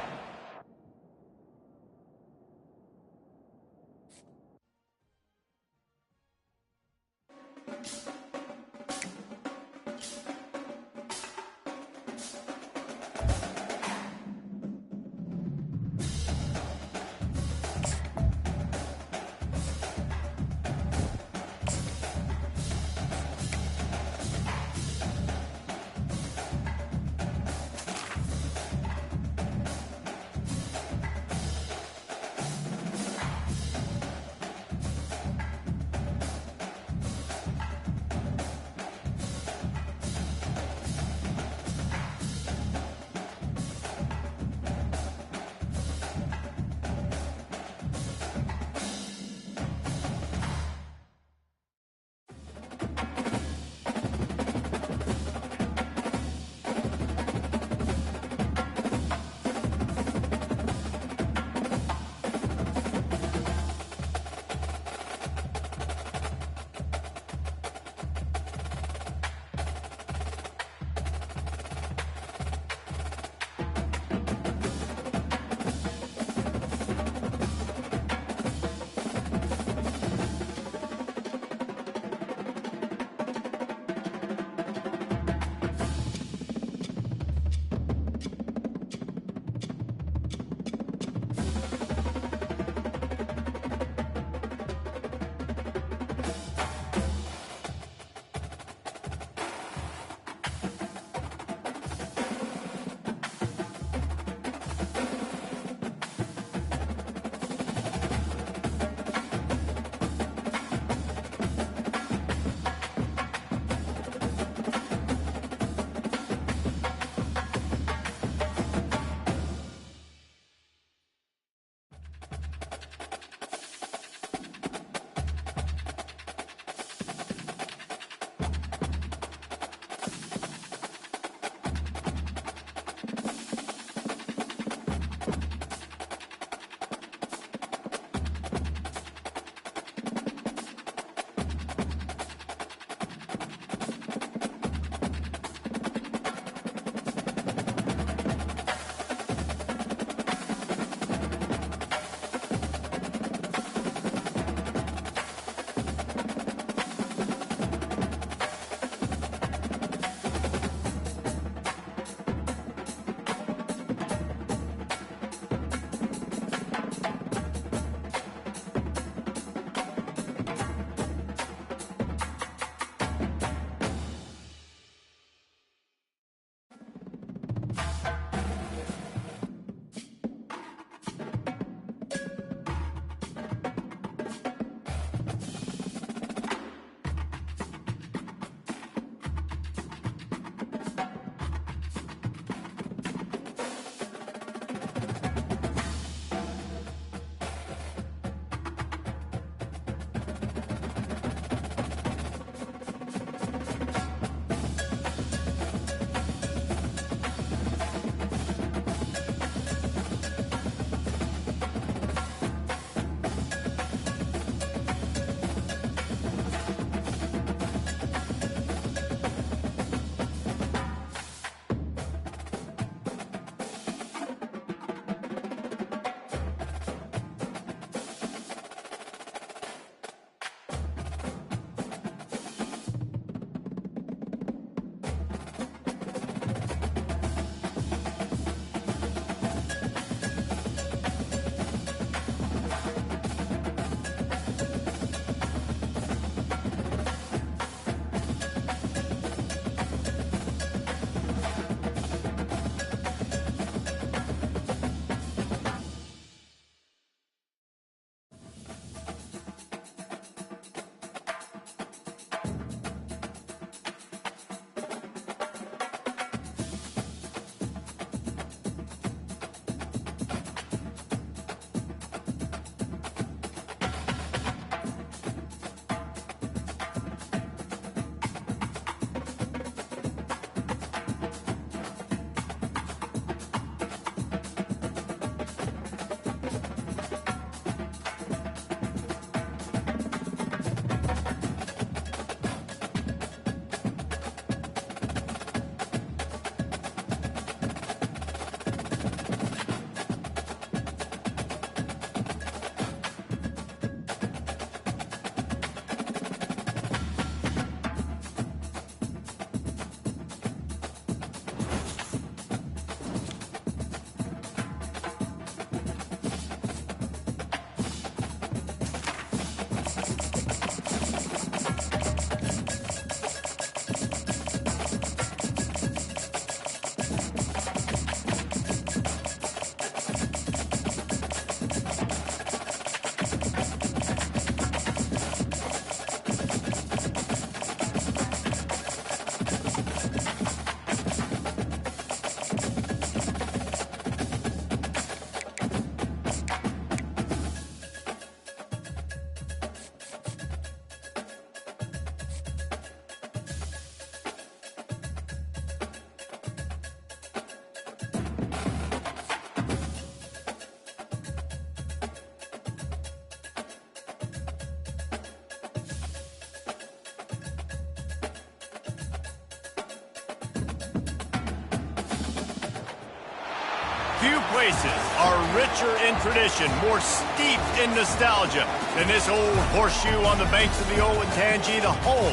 Few places are richer in tradition, more steeped in nostalgia than this old horseshoe on the banks of the Olentangy, the home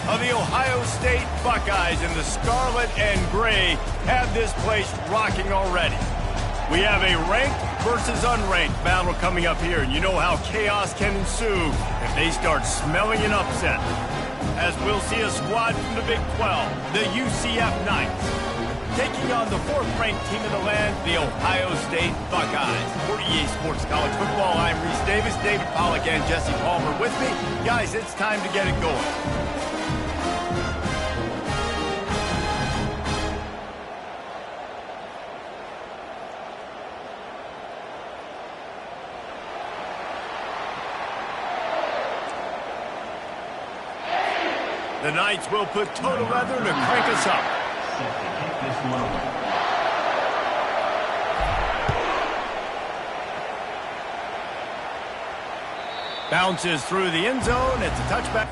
of the Ohio State Buckeyes. And the scarlet and gray have this place rocking already. We have a ranked versus unranked battle coming up here, and you know how chaos can ensue if they start smelling an upset. As we'll see a squad from the Big 12, the UCF Knights, taking on the fourth-ranked team in the land, the Ohio State Buckeyes. For EA Sports College Football, I'm Reese Davis, David Pollack, and Jesse Palmer with me. Guys, it's time to get it going. The Knights will put total leather to crank us up. Set to kick this one away. Bounces through the end zone. It's a touchback.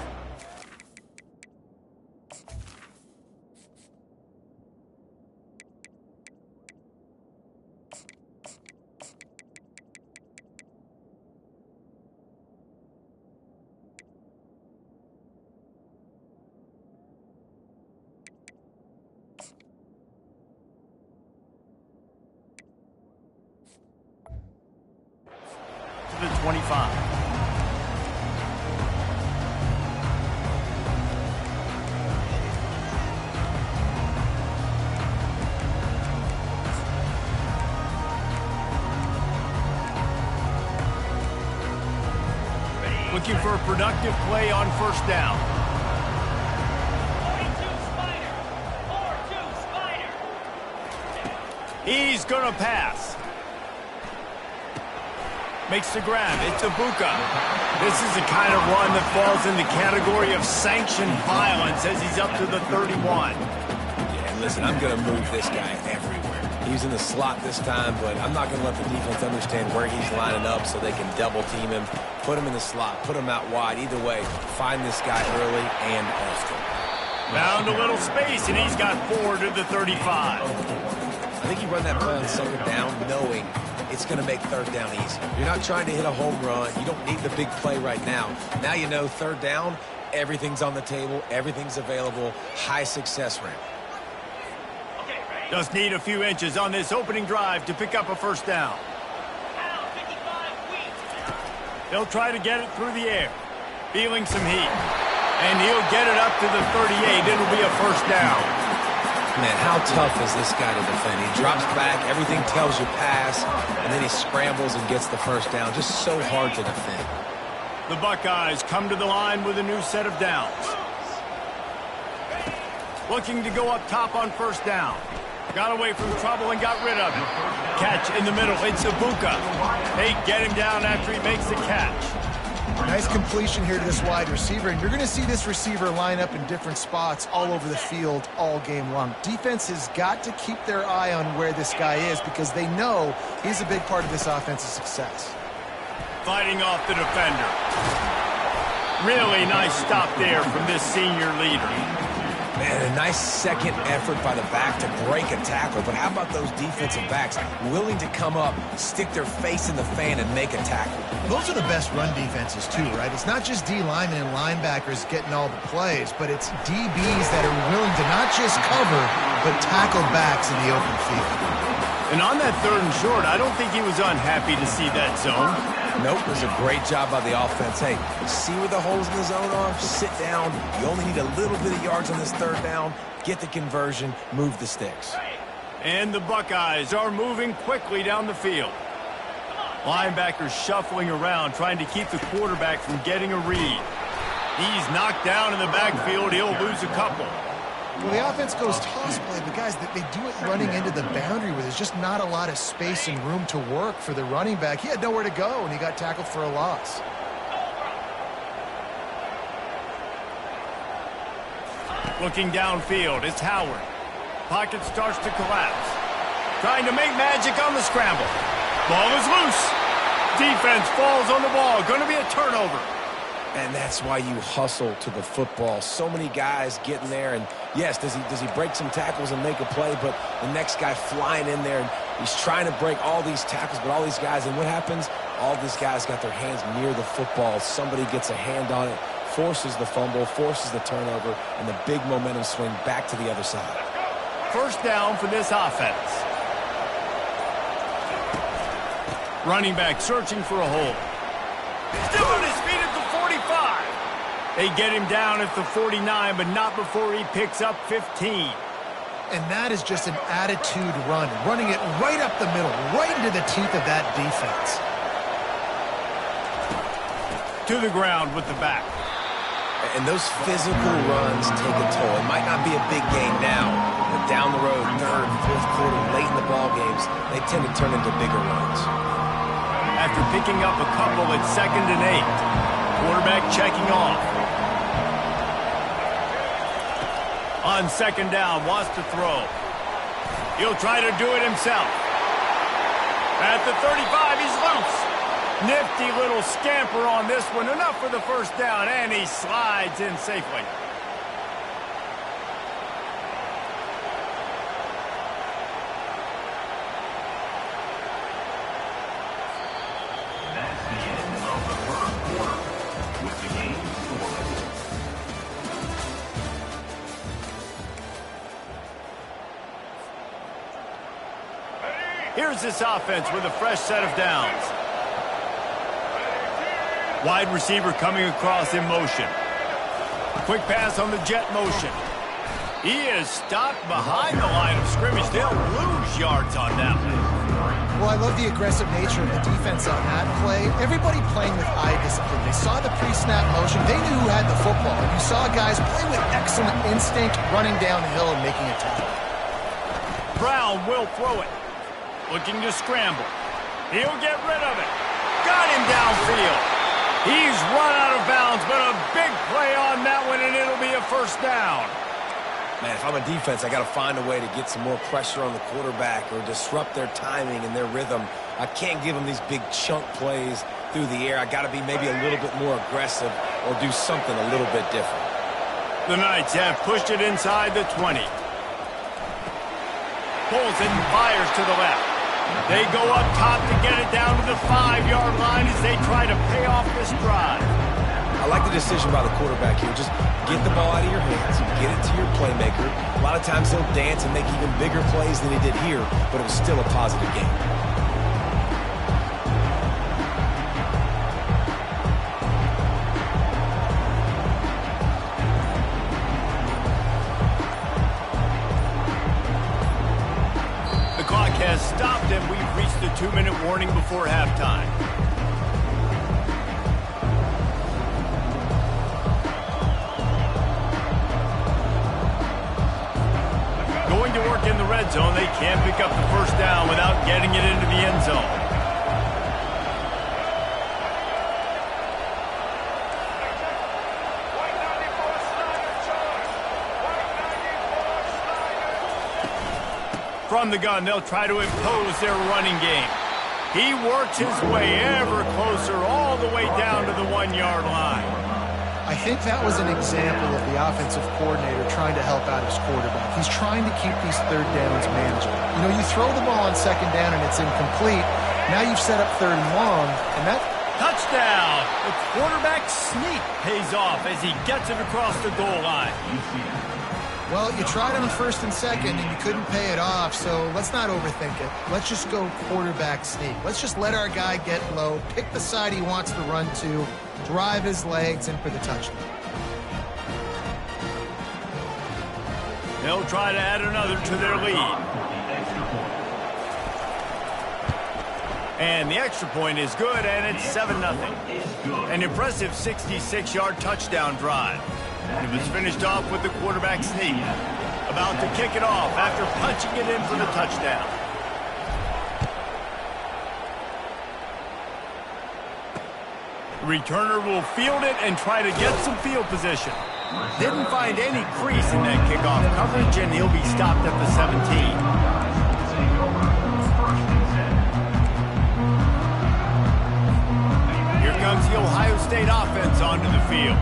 To the 25. Looking for a productive play on first down. 4-2 Spider. He's gonna pass. Makes the grab. It's Ibuka. This is the kind of run that falls in the category of sanctioned violence as he's up to the 31. Yeah, and listen, I'm going to move this guy everywhere. He's in the slot this time, but I'm not going to let the defense understand where he's lining up so they can double team him, put him in the slot, put him out wide. Either way, find this guy early and often. Found a little space, and he's got 4 to the 35. I think you run that play on second down knowing it's going to make third down easy. You're not trying to hit a home run. You don't need the big play right now. Now you know third down, everything's on the table, everything's available, high success rate. Just need a few inches on this opening drive to pick up a first down. They'll try to get it through the air. Feeling some heat. And he'll get it up to the 38. It'll be a first down. Man, how tough is this guy to defend? He drops back, everything tells you pass, and then he scrambles and gets the first down. Just so hard to defend. The Buckeyes come to the line with a new set of downs. Looking to go up top on first down. Got away from trouble and got rid of it. Catch in the middle. It's Ibuka. They get him down after he makes the catch. Nice completion here to this wide receiver, and you're going to see this receiver line up in different spots all over the field all game long. Defense has got to keep their eye on where this guy is because they know he's a big part of this offense's success. Fighting off the defender. Really nice stop there from this senior leader. Man, a nice second effort by the back to break a tackle. But how about those defensive backs willing to come up, stick their face in the fan, and make a tackle? Those are the best run defenses, too, right? It's not just D linemen and linebackers getting all the plays, but it's DBs that are willing to not just cover, but tackle backs in the open field. And on that third and short, I don't think he was unhappy to see that zone. Nope, it was a great job by the offense. Hey, see where the holes in the zone are? Sit down. You only need a little bit of yards on this third down. Get the conversion. Move the sticks. And the Buckeyes are moving quickly down the field. Linebackers shuffling around, trying to keep the quarterback from getting a read. He's knocked down in the backfield. He'll lose a couple. Well, the offense goes toss play, but guys, they do it running into the boundary where there's just not a lot of space and room to work for the running back. He had nowhere to go, and he got tackled for a loss. Looking downfield, it's Howard. Pocket starts to collapse. Trying to make magic on the scramble. Ball is loose. Defense falls on the ball. Going to be a turnover. And that's why you hustle to the football. So many guys getting there, and yes, does he break some tackles and make a play, but the next guy flying in there, and He's trying to break all these tackles, but all these guys, and what happens? All these guys got their hands near the football. Somebody gets a hand on it, forces the fumble, forces the turnover, and the big momentum swing back to the other side. First down for this offense. Running back searching for a hole. Still on his feet at the 45. They get him down at the 49, but not before he picks up 15. And that is just an attitude run, running it right up the middle, right into the teeth of that defense. To the ground with the back. And those physical runs take a toll. It might not be a big gain now, but down the road, third, fourth quarter, late in the ball games, they tend to turn into bigger runs. After picking up a couple at 2nd and 8, quarterback checking off. On 2nd down, wants to throw. He'll try to do it himself. At the 35, he's loose. Nifty little scamper on this one. Enough for the first down, and he slides in safely. That's the end of the first quarter with the game scoreless. Here's this offense with a fresh set of downs. Wide receiver coming across in motion. Quick pass on the jet motion. He is stopped behind the line of scrimmage. They'll lose yards on that one. Well, I love the aggressive nature of the defense on that play. Everybody playing with eye discipline. They saw the pre-snap motion. They knew who had the football. And you saw guys play with excellent instinct, running downhill and making a tackle. Brown will throw it. Looking to scramble. He'll get rid of it. Got him downfield. He's run out of bounds, but a big play on that one, and it'll be a first down. Man, if I'm a defense, I got to find a way to get some more pressure on the quarterback or disrupt their timing and their rhythm. I can't give them these big chunk plays through the air. I got to be maybe a little bit more aggressive or do something a little bit different. The Knights have pushed it inside the 20. Pulls it and fires to the left. They go up top to get it down to the 5-yard line as they try to pay off this drive. I like the decision by the quarterback here. Just get the ball out of your hands, get it to your playmaker. A lot of times he'll dance and make even bigger plays than he did here, but it was still a positive game. The clock has stopped and we've reached the 2-minute warning before halftime. Going to work in the red zone, they can't pick up the first down without getting it into the end zone. From the gun, they'll try to impose their running game. He works his way ever closer all the way down to the 1-yard line. I think that was an example of the offensive coordinator trying to help out his quarterback. He's trying to keep these third downs manageable. You know, you throw the ball on 2nd down and it's incomplete. Now you've set up 3rd and long, and that... Touchdown! The quarterback sneak pays off as he gets it across the goal line. Well, you tried on 1st and 2nd, and you couldn't pay it off, so let's not overthink it. Let's just go quarterback sneak. Let's just let our guy get low, pick the side he wants to run to, drive his legs in for the touchdown. They'll try to add another to their lead. And the extra point is good, and it's 7-0. An impressive 66-yard touchdown drive. And it was finished off with the quarterback sneak. About to kick it off after punching it in for the touchdown. The returner will field it and try to get some field position. Didn't find any crease in that kickoff coverage, and he'll be stopped at the 17. Comes the Ohio State offense onto the field.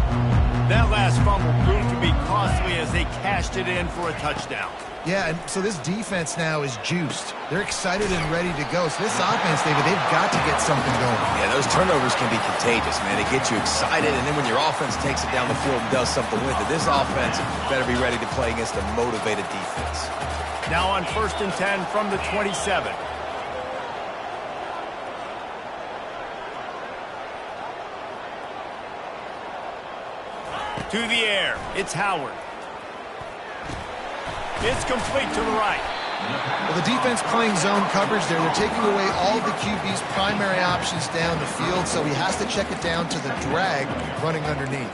That last fumble proved to be costly as they cashed it in for a touchdown. Yeah, and so this defense now is juiced. They're excited and ready to go. So this offense, David, they've got to get something going. Yeah, those turnovers can be contagious, man. It gets you excited, and then when your offense takes it down the field and does something with it, this offense better be ready to play against a motivated defense. Now on 1st and 10 from the 27. To the air, it's Howard. It's complete to the right. Well, the defense playing zone coverage there. They're taking away all the QB's primary options down the field, so he has to check it down to the drag running underneath.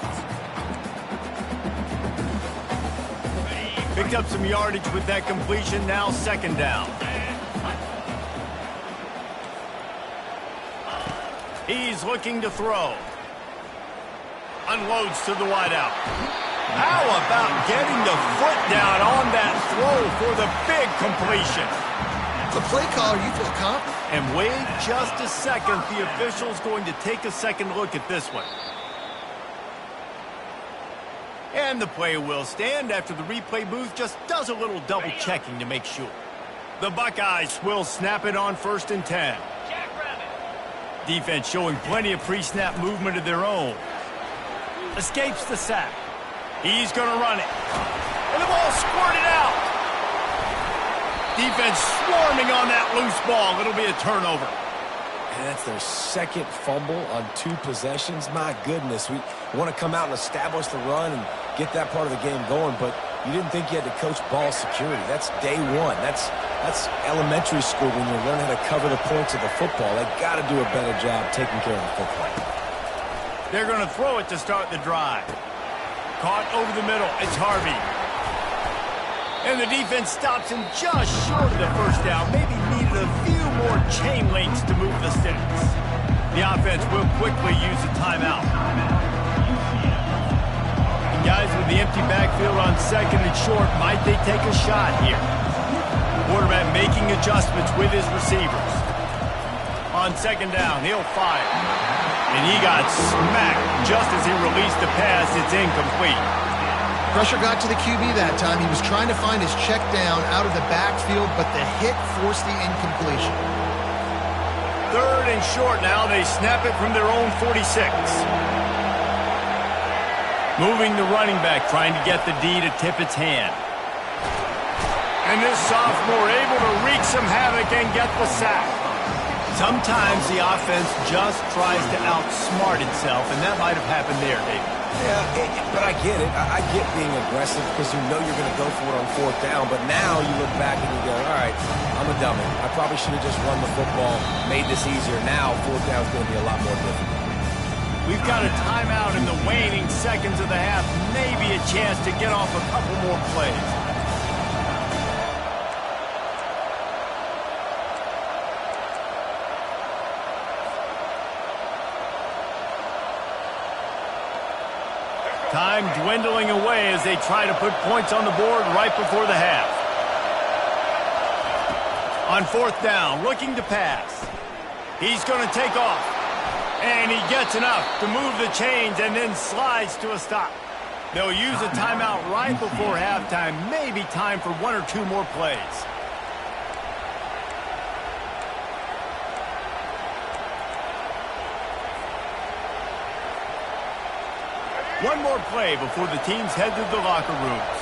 Picked up some yardage with that completion, now 2nd down. He's looking to throw. Unloads to the wideout. How about getting the foot down on that throw for the big completion? The play caller, you feel confident. And wait just a second. The official's going to take a second look at this one. And the play will stand after the replay booth just does a little double checking to make sure. The Buckeyes will snap it on 1st and 10. Defense showing plenty of pre-snap movement of their own. Escapes the sack. He's going to run it. And the ball squirted out. Defense swarming on that loose ball. It'll be a turnover. And that's their 2nd fumble on 2 possessions. My goodness, we want to come out and establish the run and get that part of the game going, but you didn't think you had to coach ball security. That's day one. That's elementary school when you learn how to cover the points of the football. They got to do a better job taking care of the football. They're going to throw it to start the drive. Caught over the middle. It's Harvey. And the defense stops him just short of the 1st down. Maybe needed a few more chain links to move the sticks. The offense will quickly use a timeout. And guys, with the empty backfield on 2nd and short, might they take a shot here? Quarterback making adjustments with his receivers. On 2nd down, he'll fire. And he got smacked just as he released the pass. It's incomplete. Pressure got to the QB that time. He was trying to find his check down out of the backfield, but the hit forced the incompletion. 3rd and short now. They snap it from their own 46. Moving the running back, trying to get the D to tip its hand. And this sophomore able to wreak some havoc and get the sack. Sometimes the offense just tries to outsmart itself, and that might have happened there, David. Yeah, but I get it. I get being aggressive because you know you're going to go for it on 4th down, but now you look back and you go, all right, I'm a dummy. I probably should have just run the football, made this easier. Now 4th down is going to be a lot more difficult. We've got a timeout in the waning seconds of the half. Maybe a chance to get off a couple more plays. Time dwindling away as they try to put points on the board right before the half. On 4th down, looking to pass. He's going to take off. And he gets enough to move the chains and then slides to a stop. They'll use a timeout right before halftime. Maybe time for 1 or 2 more plays. One more play before the teams head to the locker rooms.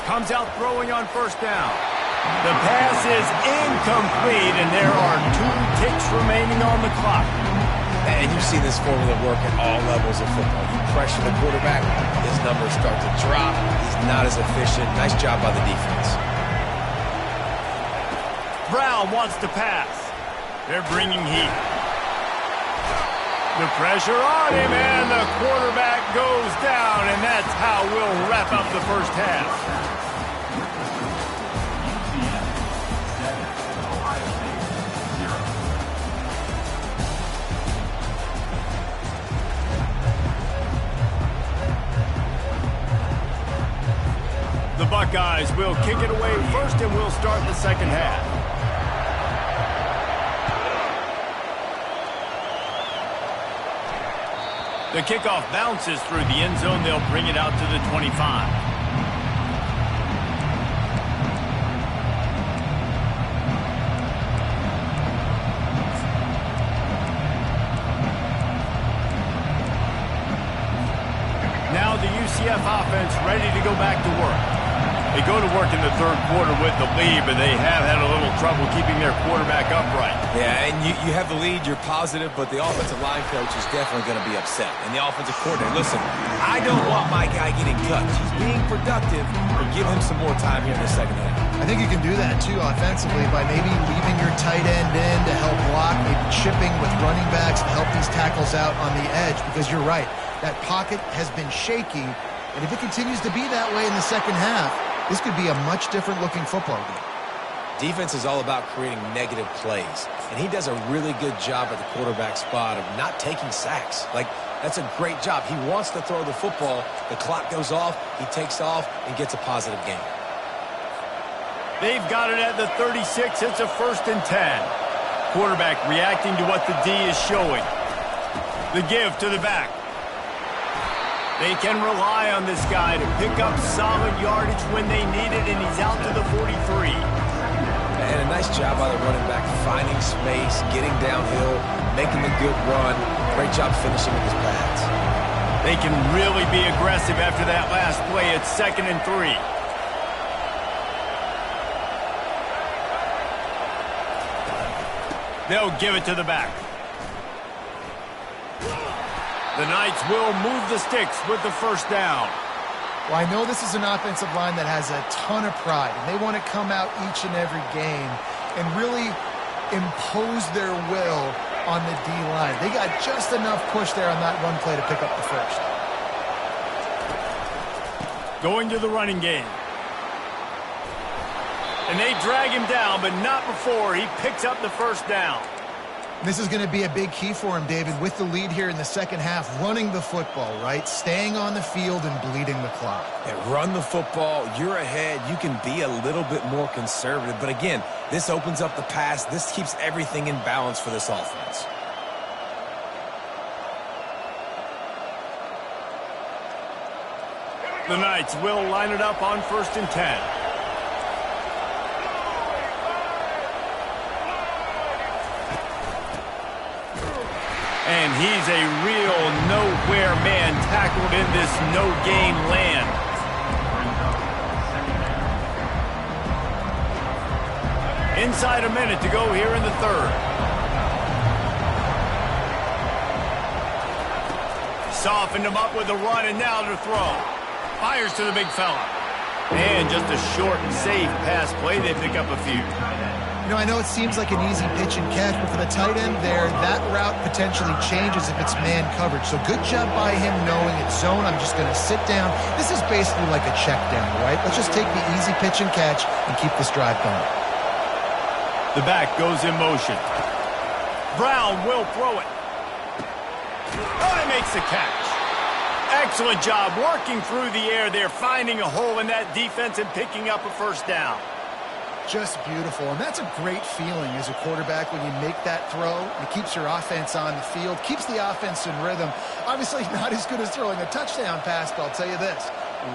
Comes out throwing on 1st down. The pass is incomplete, and there are 2 ticks remaining on the clock. And you see this formula work at all levels of football. You pressure the quarterback, his numbers start to drop. He's not as efficient. Nice job by the defense. Brown wants to pass. They're bringing heat. The pressure on him, and the quarterback goes down, and that's how we'll wrap up the 1st half. The Buckeyes will kick it away first, and we'll start the 2nd half. The kickoff bounces through the end zone. They'll bring it out to the 25. Now the UCF offense ready to go back to work. They go to work in the third quarter with the lead, but they have had a little trouble keeping their quarterback upright. Yeah, and you have the lead, you're positive, but the offensive line coach is definitely going to be upset. And the offensive coordinator, listen, I don't want my guy getting touched. He's being productive, but give him some more time here in the second half. I think you can do that, too, offensively, by maybe leaving your tight end in to help block, maybe chipping with running backs to help these tackles out on the edge, because you're right. That pocket has been shaky, and if it continues to be that way in the second half, this could be a much different-looking football game. Defense is all about creating negative plays, and he does a really good job at the quarterback spot of not taking sacks. Like, that's a great job. He wants to throw the football. The clock goes off, he takes off, and gets a positive gain. They've got it at the 36. It's a 1st and 10. Quarterback reacting to what the D is showing. The give to the back. They can rely on this guy to pick up solid yardage when they need it, and he's out to the 43. And a nice job by the running back, finding space, getting downhill, making the good run. Great job finishing with his pads. They can really be aggressive after that last play. It's 2nd and 3. They'll give it to the back. The Knights will move the sticks with the 1st down. Well, I know this is an offensive line that has a ton of pride, and they want to come out each and every game and really impose their will on the D-line. They got just enough push there on that run play to pick up the 1st. Going to the running game. And they drag him down, but not before he picks up the 1st down. This is going to be a big key for him, David, with the lead here in the second half, running the football, right? Staying on the field and bleeding the clock. Yeah, run the football. You're ahead. You can be a little bit more conservative. But again, this opens up the pass. This keeps everything in balance for this offense. The Knights will line it up on 1st and 10. And he's a real nowhere man tackled in this no-gain land. Inside a minute to go here in the 3rd. Softened him up with a run, and now to throw. Fires to the big fella. And just a short and safe pass play. They pick up a few. You know, I know it seems like an easy pitch and catch, but for the tight end there, that route potentially changes if it's man coverage. So good job by him knowing it's zone. I'm just going to sit down. This is basically like a check down, right? Let's just take the easy pitch and catch and keep this drive going. The back goes in motion. Brown will throw it. Oh, he makes the catch. Excellent job working through the air there, finding a hole in that defense and picking up a 1st down. Just beautiful, and that's a great feeling as a quarterback when you make that throw. It keeps your offense on the field, keeps the offense in rhythm. Obviously not as good as throwing a touchdown pass, but I'll tell you this,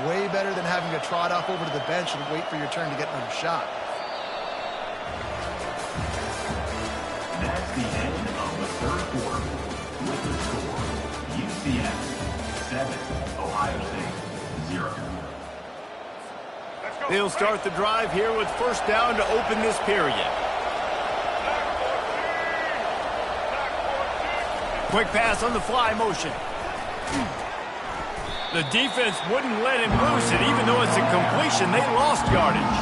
way better than having to trot off over to the bench and wait for your turn to get another shot. That's the end of the 3rd quarter. With the score, UCF 7, Ohio State 0. They'll start the drive here with 1st down to open this period. Quick pass on the fly motion. The defense wouldn't let him loose it, even though it's a completion. They lost yardage.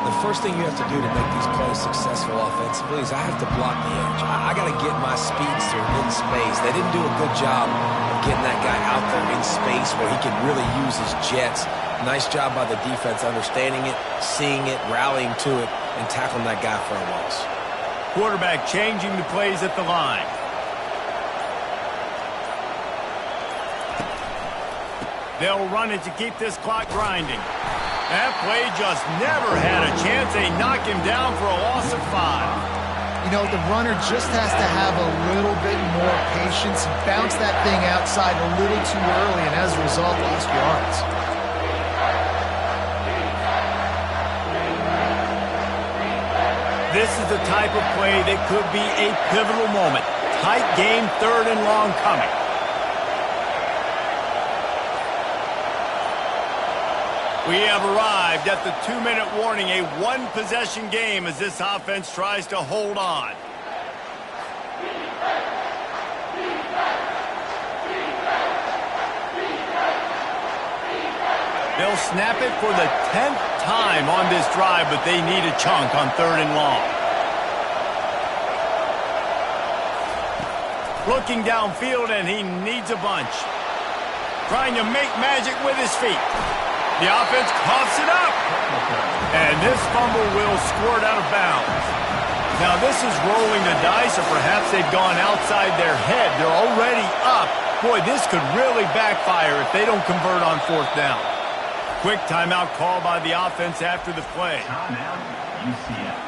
The first thing you have to do to make these plays successful offensively is I have to block the edge. I got to get my speedster in space. They didn't do a good job of getting that guy out there in space where he can really use his jets. Nice job by the defense understanding it, seeing it, rallying to it, and tackling that guy for a loss. Quarterback changing the plays at the line. They'll run it to keep this clock grinding. That play just never had a chance. They knock him down for a loss of 5. You know, the runner just has to have a little bit more patience patience. He bounced that thing outside a little too early, and as a result, lost yards. This is the type of play that could be a pivotal moment. Tight game, 3rd and long coming. We have arrived at the 2-minute warning, a one-possession game as this offense tries to hold on. They'll snap it for the 10th time on this drive, but they need a chunk on 3rd and long. Looking downfield, and he needs a bunch. Trying to make magic with his feet. The offense coughs it up. And this fumble will squirt out of bounds. Now this is rolling the dice, or perhaps they've gone outside their head. They're already up. Boy, this could really backfire if they don't convert on 4th down. Quick timeout call by the offense after the play. Timeout, UCF.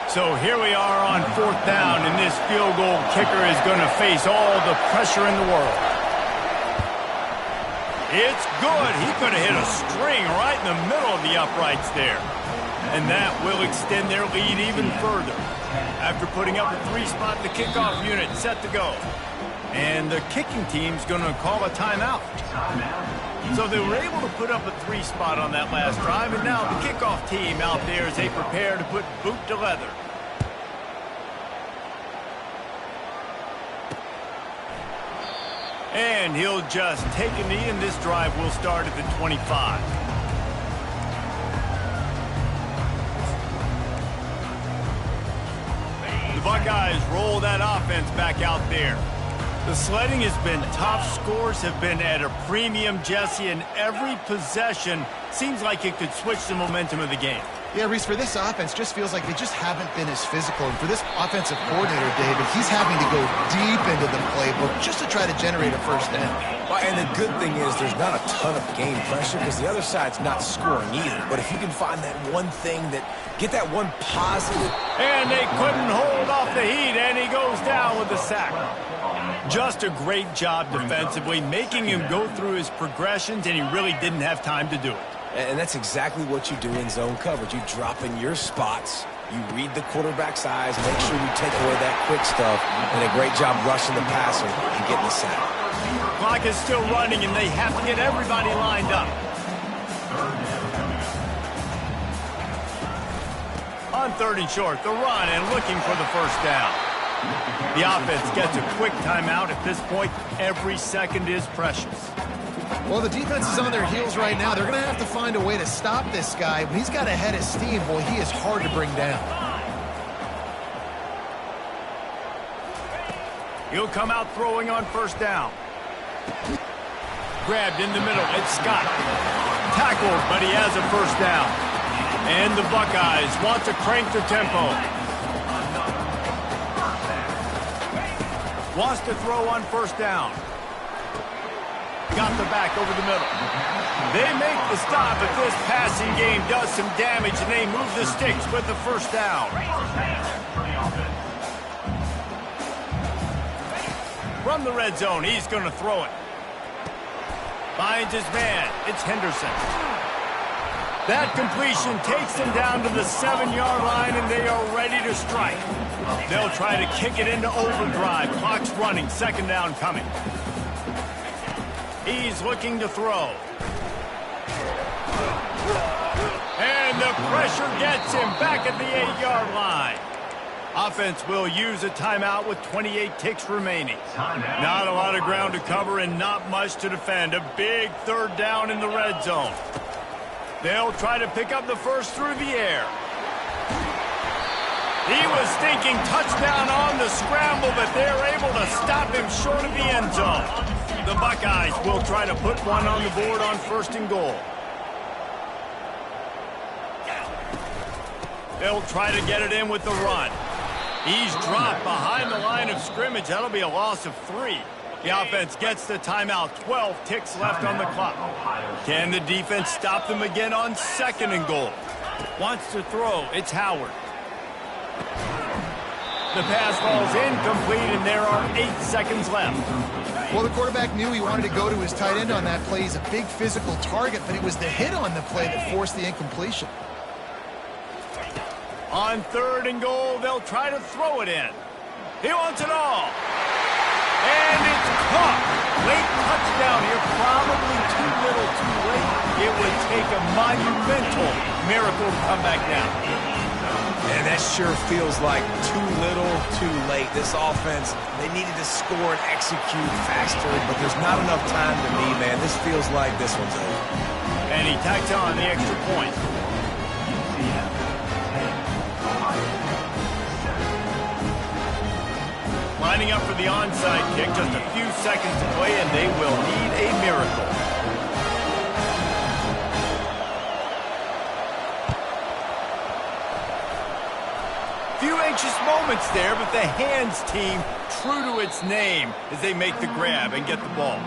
So here we are on 4th down, and this field goal kicker is going to face all the pressure in the world. It's good. He could have hit a string right in the middle of the uprights there. And that will extend their lead even further. After putting up a 3-spot, the kickoff unit set to go. And the kicking team's going to call a timeout. So they were able to put up a 3-spot on that last drive, and now the kickoff team out there as they prepare to put boot to leather. And he'll just take a knee, and this drive will start at the 25. The Buckeyes roll that offense back out there. The sledding has been top. Scores have been at a premium, Jesse, and every possession seems like it could switch the momentum of the game. Yeah, Reese, for this offense, just feels like they just haven't been as physical. And for this offensive coordinator, David, he's having to go deep into the playbook just to try to generate a 1st down. Well, and the good thing is there's not a ton of game pressure because the other side's not scoring either. But if you can find that one thing get that one positive. And they couldn't hold off the heat, and he goes down with the sack. Just a great job defensively, making him go through his progressions, and he really didn't have time to do it. And that's exactly what you do in zone coverage. You drop in your spots, you read the quarterback's eyes, make sure you take away that quick stuff, and a great job rushing the passer and getting the sack. Clock is still running, and they have to get everybody lined up. On 3rd and short, the run and looking for the 1st down. The offense gets a quick timeout. At this point, every second is precious. Well, the defense is on their heels right now. They're going to have to find a way to stop this guy. When he's got a head of steam, boy, he is hard to bring down. He'll come out throwing on 1st down. Grabbed in the middle. It's Scott. Tackled, but he has a 1st down. And the Buckeyes want to crank the tempo. Wants to throw on 1st down. Got the back over the middle. They make the stop, but this passing game does some damage, and they move the sticks with the 1st down. From the red zone, he's going to throw it. Finds his man. It's Henderson. That completion takes them down to the 7-yard line, and they are ready to strike. They'll try to kick it into overdrive. Clock's running. 2nd down coming. He's looking to throw. And the pressure gets him back at the 8-yard line. Offense will use a timeout with 28 ticks remaining. Not a lot of ground to cover and not much to defend. A big 3rd down in the red zone. They'll try to pick up the 1st through the air. He was thinking touchdown on the scramble, but they're able to stop him short of the end zone. The Buckeyes will try to put one on the board on 1st and goal. They'll try to get it in with the run. He's dropped behind the line of scrimmage. That'll be a loss of 3. The offense gets the timeout. 12 ticks left on the clock. Can the defense stop them again on 2nd and goal? Wants to throw. It's Howard. The pass falls incomplete, and there are 8 seconds left. Well, the quarterback knew he wanted to go to his tight end on that play. He's a big physical target, but it was the hit on the play that forced the incompletion. On 3rd and goal, they'll try to throw it in. He wants it all. And it's caught. Late touchdown here, probably too little too late. It would take a monumental miracle to come back down. And that sure feels like too little, too late. This offense, they needed to score and execute faster, but there's not enough time to me, man. This feels like this one's over. And he tacks on the extra point. Lining up for the onside kick, just a few seconds to play, and they will need a miracle. Few anxious moments there, but the hands team, true to its name, as they make the grab and get the ball.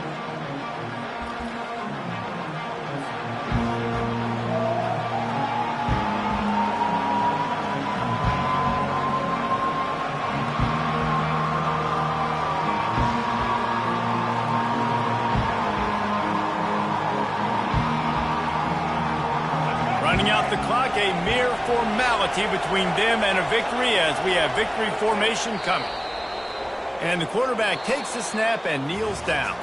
Running out the clock, a mere formality between them and a victory as we have victory formation coming. And the quarterback takes the snap and kneels down.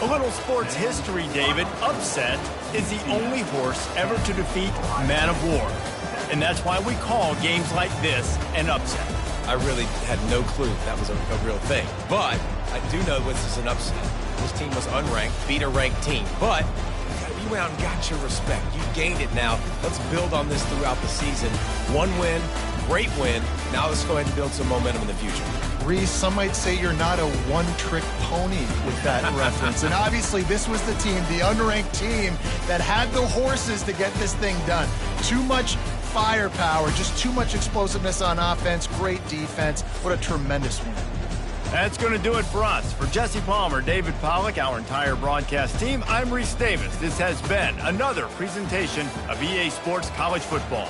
A little sports history, David. Upset is the only horse ever to defeat Man of War. And that's why we call games like this an upset. I really had no clue that was a real thing. But I do know this is an upset. This team was unranked, beat a ranked team. But you went out and got your respect. You gained it now. Let's build on this throughout the season. 1 win, great win. Now let's go ahead and build some momentum in the future. Reese, some might say you're not a one-trick pony with that reference. And obviously this was the team, the unranked team, that had the horses to get this thing done. Too much firepower, just too much explosiveness on offense, great defense. What a tremendous win. That's going to do it for us. For Jesse Palmer, David Pollack, our entire broadcast team, I'm Reese Davis. This has been another presentation of EA Sports College Football.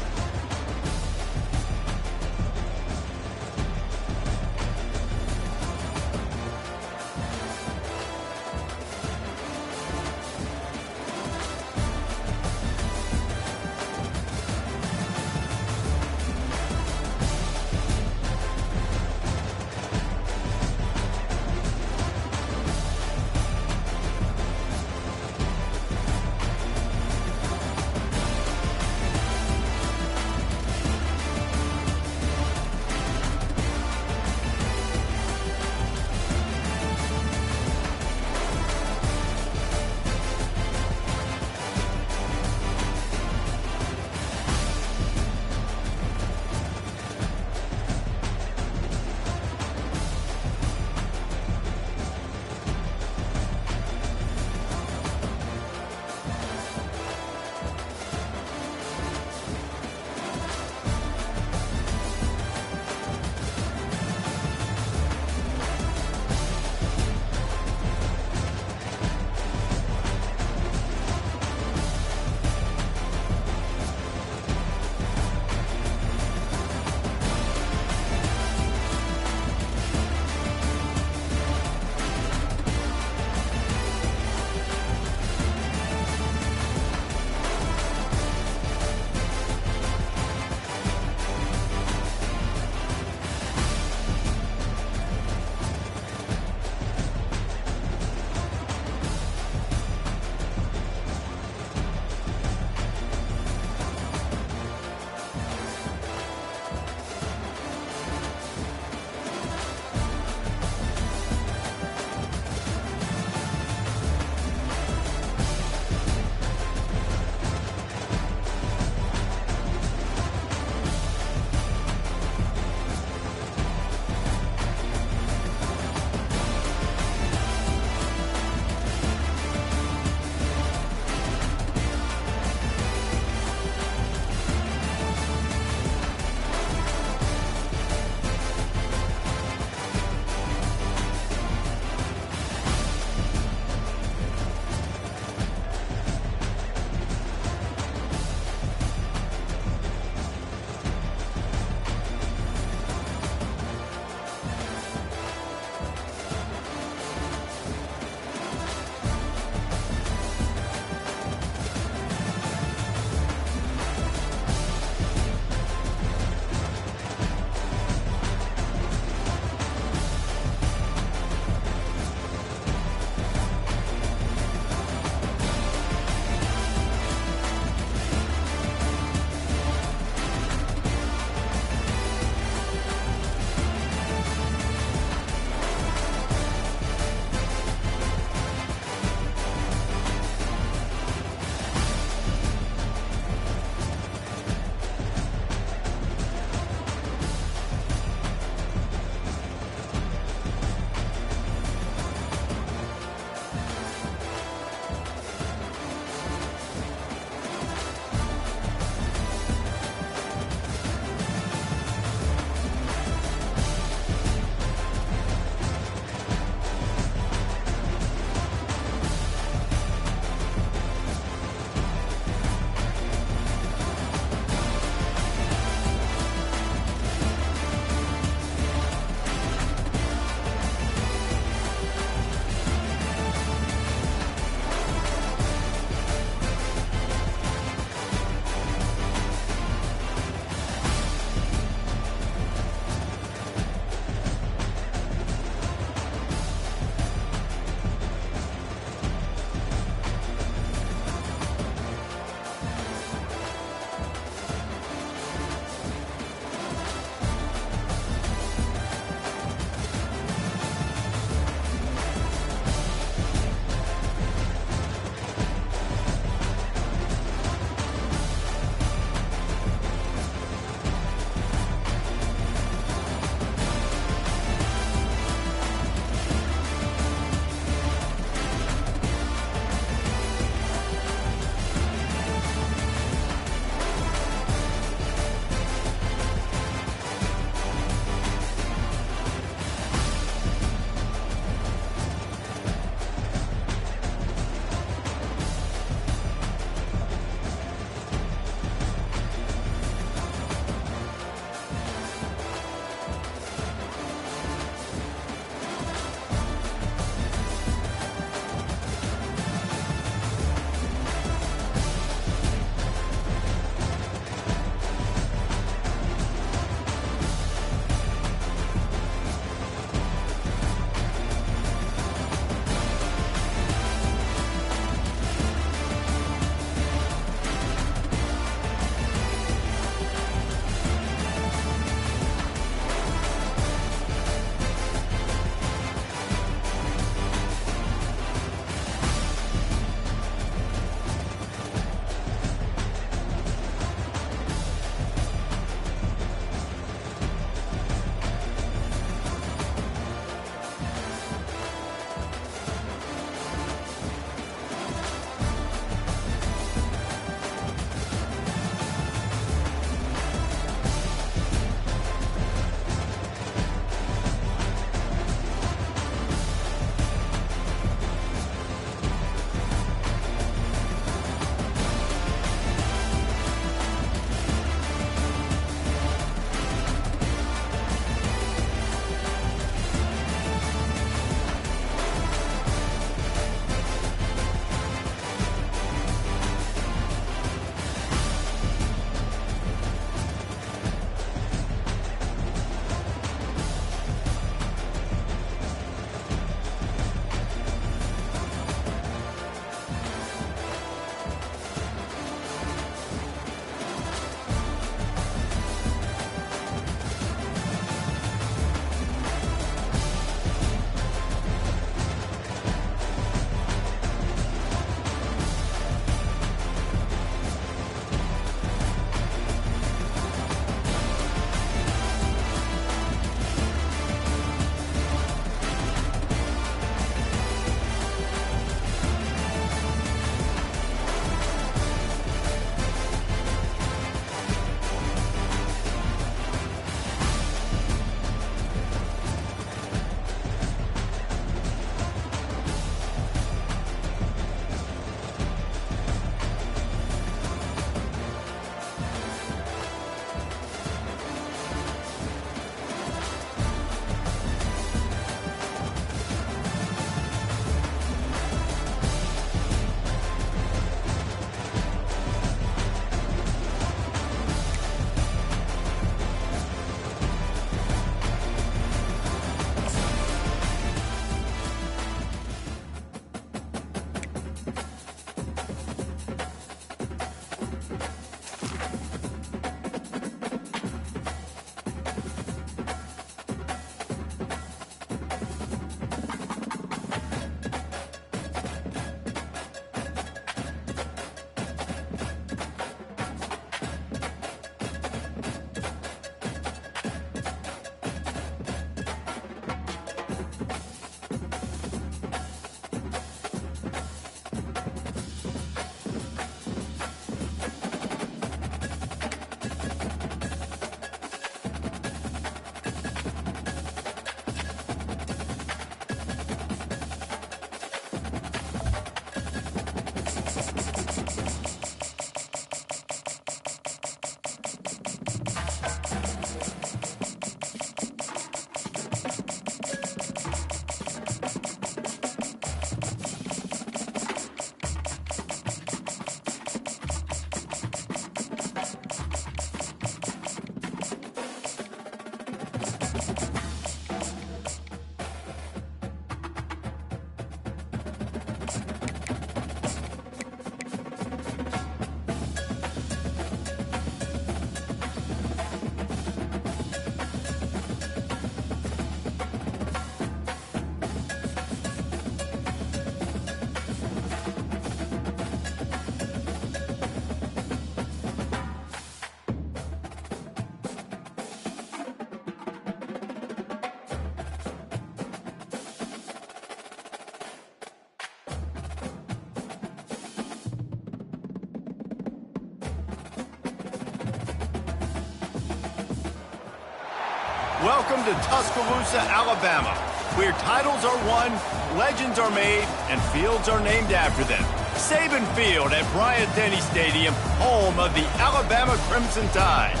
Welcome to Tuscaloosa, Alabama, where titles are won, legends are made, and fields are named after them. Saban Field at Bryant-Denny Stadium, home of the Alabama Crimson Tide.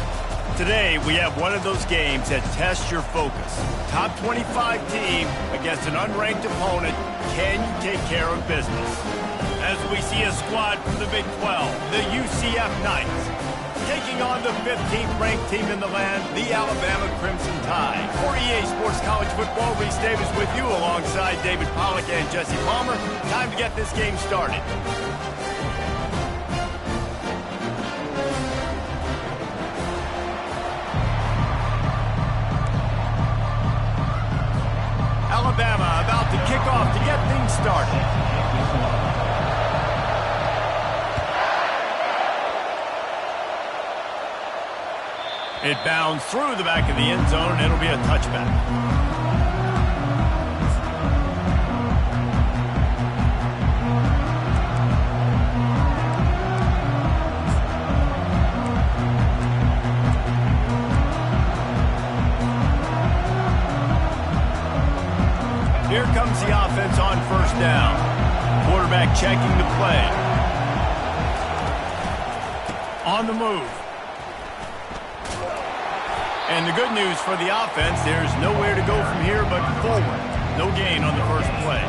Today, we have one of those games that tests your focus. Top 25 team against an unranked opponent. Can you take care of business? As we see a squad from the Big 12, the UCF Knights, taking on the 15th ranked team in the land, the Alabama Crimson Tide. For EA Sports College Football, Reese Davis with you alongside David Pollack and Jesse Palmer. Time to get this game started. Alabama about to kick off to get things started. It bounds through the back of the end zone, and it'll be a touchback. Here comes the offense on first down. Quarterback checking the play. On the move. And the good news for the offense, there's nowhere to go from here but forward. No gain on the first play.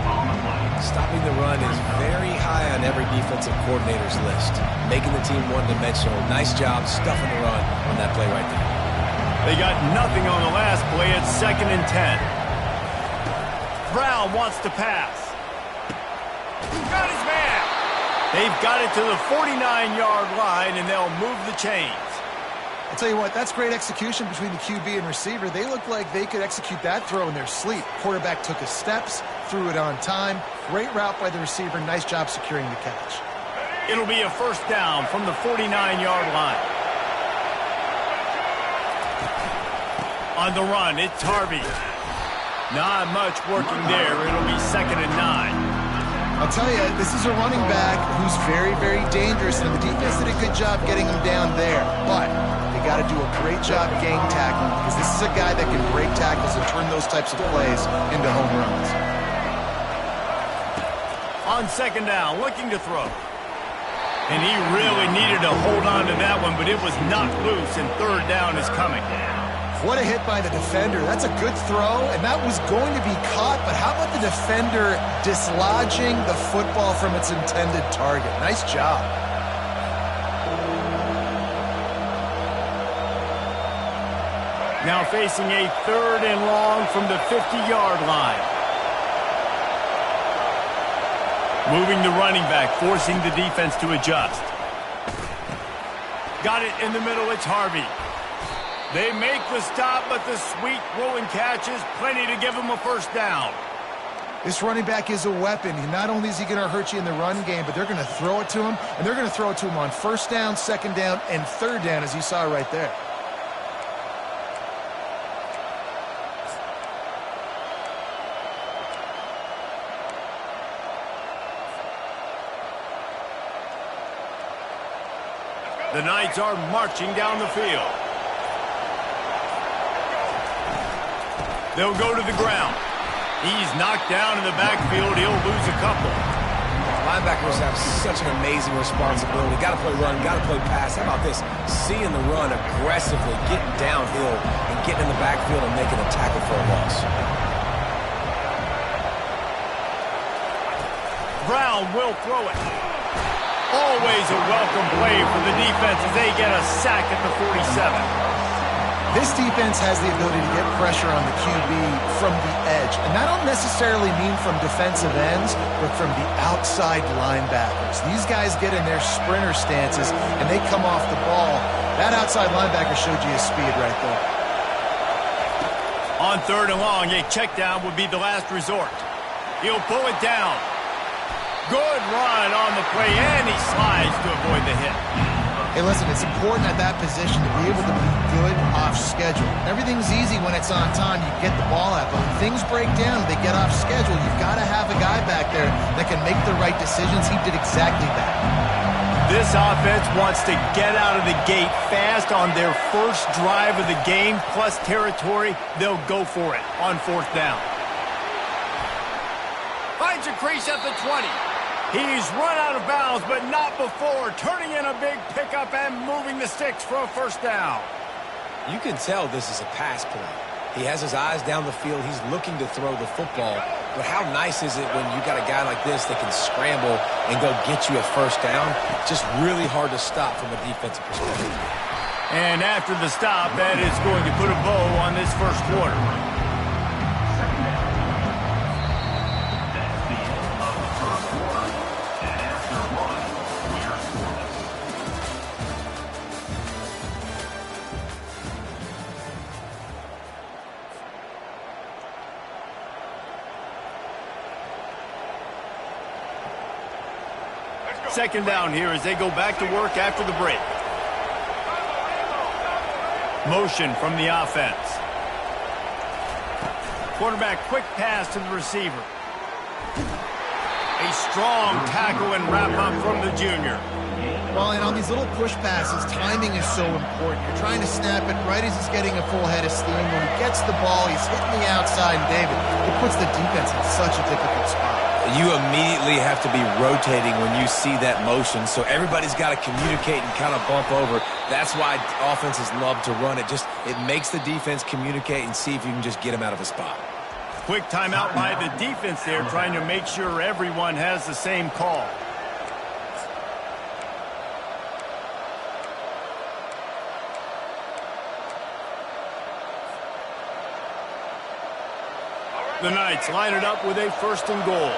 Stopping the run is very high on every defensive coordinator's list. Making the team one-dimensional. Nice job stuffing the run on that play right there. They got nothing on the last play. It's 2nd and 10. Brown wants to pass. Got his man. They've got it to the 49-yard line, and they'll move the chains. I'll tell you what, that's great execution between the QB and receiver. They look like they could execute that throw in their sleep. Quarterback took his steps, threw it on time. Great route by the receiver. Nice job securing the catch. It'll be a first down from the 49-yard line. On the run, it's Harvey. Not much working there. It'll be 2nd and 9. I'll tell you, this is a running back who's very, very dangerous, and the defense did a good job getting him down there. But they got to do a great job gang tackling, because this is a guy that can break tackles and turn those types of plays into home runs. On 2nd down, looking to throw. And he really needed to hold on to that one, but it was knocked loose, and 3rd down is coming. What a hit by the defender. That's a good throw, and that was going to be caught, but how about the defender dislodging the football from its intended target? Nice job. Now facing a 3rd and long from the 50-yard line. Moving the running back, forcing the defense to adjust. Got it in the middle, it's Harvey. They make the stop, but the sweet rolling catch is plenty to give him a first down. This running back is a weapon. Not only is he going to hurt you in the run game, but they're going to throw it to him, and they're going to throw it to him on 1st down, 2nd down, and 3rd down, as you saw right there. The Knights are marching down the field. They'll go to the ground. He's knocked down in the backfield. He'll lose a couple. Linebackers have such an amazing responsibility. Got to play run, got to play pass. How about this? Seeing the run aggressively, getting downhill, and getting in the backfield and making a tackle for a loss. Brown will throw it. Always a welcome play for the defense as they get a sack at the 47. This defense has the ability to get pressure on the QB from the edge. And that don't necessarily mean from defensive ends, but from the outside linebackers. These guys get in their sprinter stances, and they come off the ball. That outside linebacker showed you his speed right there. On 3rd and long, a check down would be the last resort. He'll pull it down. Good run on the play, and he slides to avoid the hit. Hey, listen, it's important at that position to be able to be good off schedule. Everything's easy when it's on time. You get the ball out, but when things break down, they get off schedule. You've got to have a guy back there that can make the right decisions. He did exactly that. This offense wants to get out of the gate fast on their first drive of the game, plus territory. They'll go for it on 4th down. Finds a crease at the 20. He's run out of bounds, but not before, turning in a big pickup and moving the sticks for a 1st down. You can tell this is a pass play. He has his eyes down the field. He's looking to throw the football. But how nice is it when you got a guy like this that can scramble and go get you a 1st down? It's just really hard to stop from a defensive perspective. And after the stop, that is going to put a bow on this 1st quarter. That's the end of the 1st quarter. And after 1, we're scoreless. Second down here as they go back to work after the break. Motion from the offense. Quarterback quick pass to the receiver. A strong tackle and wrap up from the junior. Well, and on these little push passes, timing is so important. You're trying to snap it right as he's getting a full head of steam. When he gets the ball, he's hitting the outside, and David, it puts the defense in such a difficult spot. You immediately have to be rotating when you see that motion, so everybody's got to communicate and kind of bump over. That's why offenses love to run it. It makes the defense communicate and see if you can just get him out of a spot. Quick timeout by the defense there, trying to make sure everyone has the same call. The Knights line it up with a 1st and goal.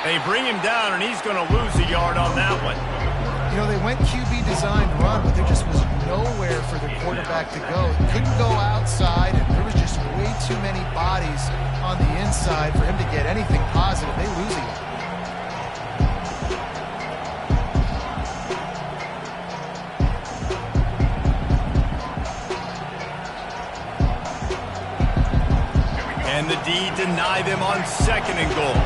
They bring him down, and he's going to lose a yard on that one. You know, they went QB designed run, but there just was nowhere for the quarterback to go. He couldn't go outside, and there was just way too many bodies on the inside for him to get anything positive. They lose a yard. And the D deny them on 2nd and goal.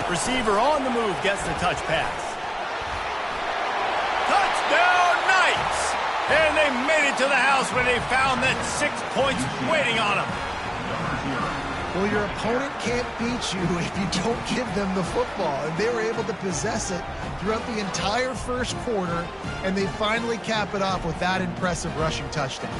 Receiver on the move gets the touch pass. Touchdown Knights! And they made it to the house when they found that 6 points waiting on them. Well, your opponent can't beat you if you don't give them the football. And they were able to possess it throughout the entire 1st quarter, and they finally cap it off with that impressive rushing touchdown.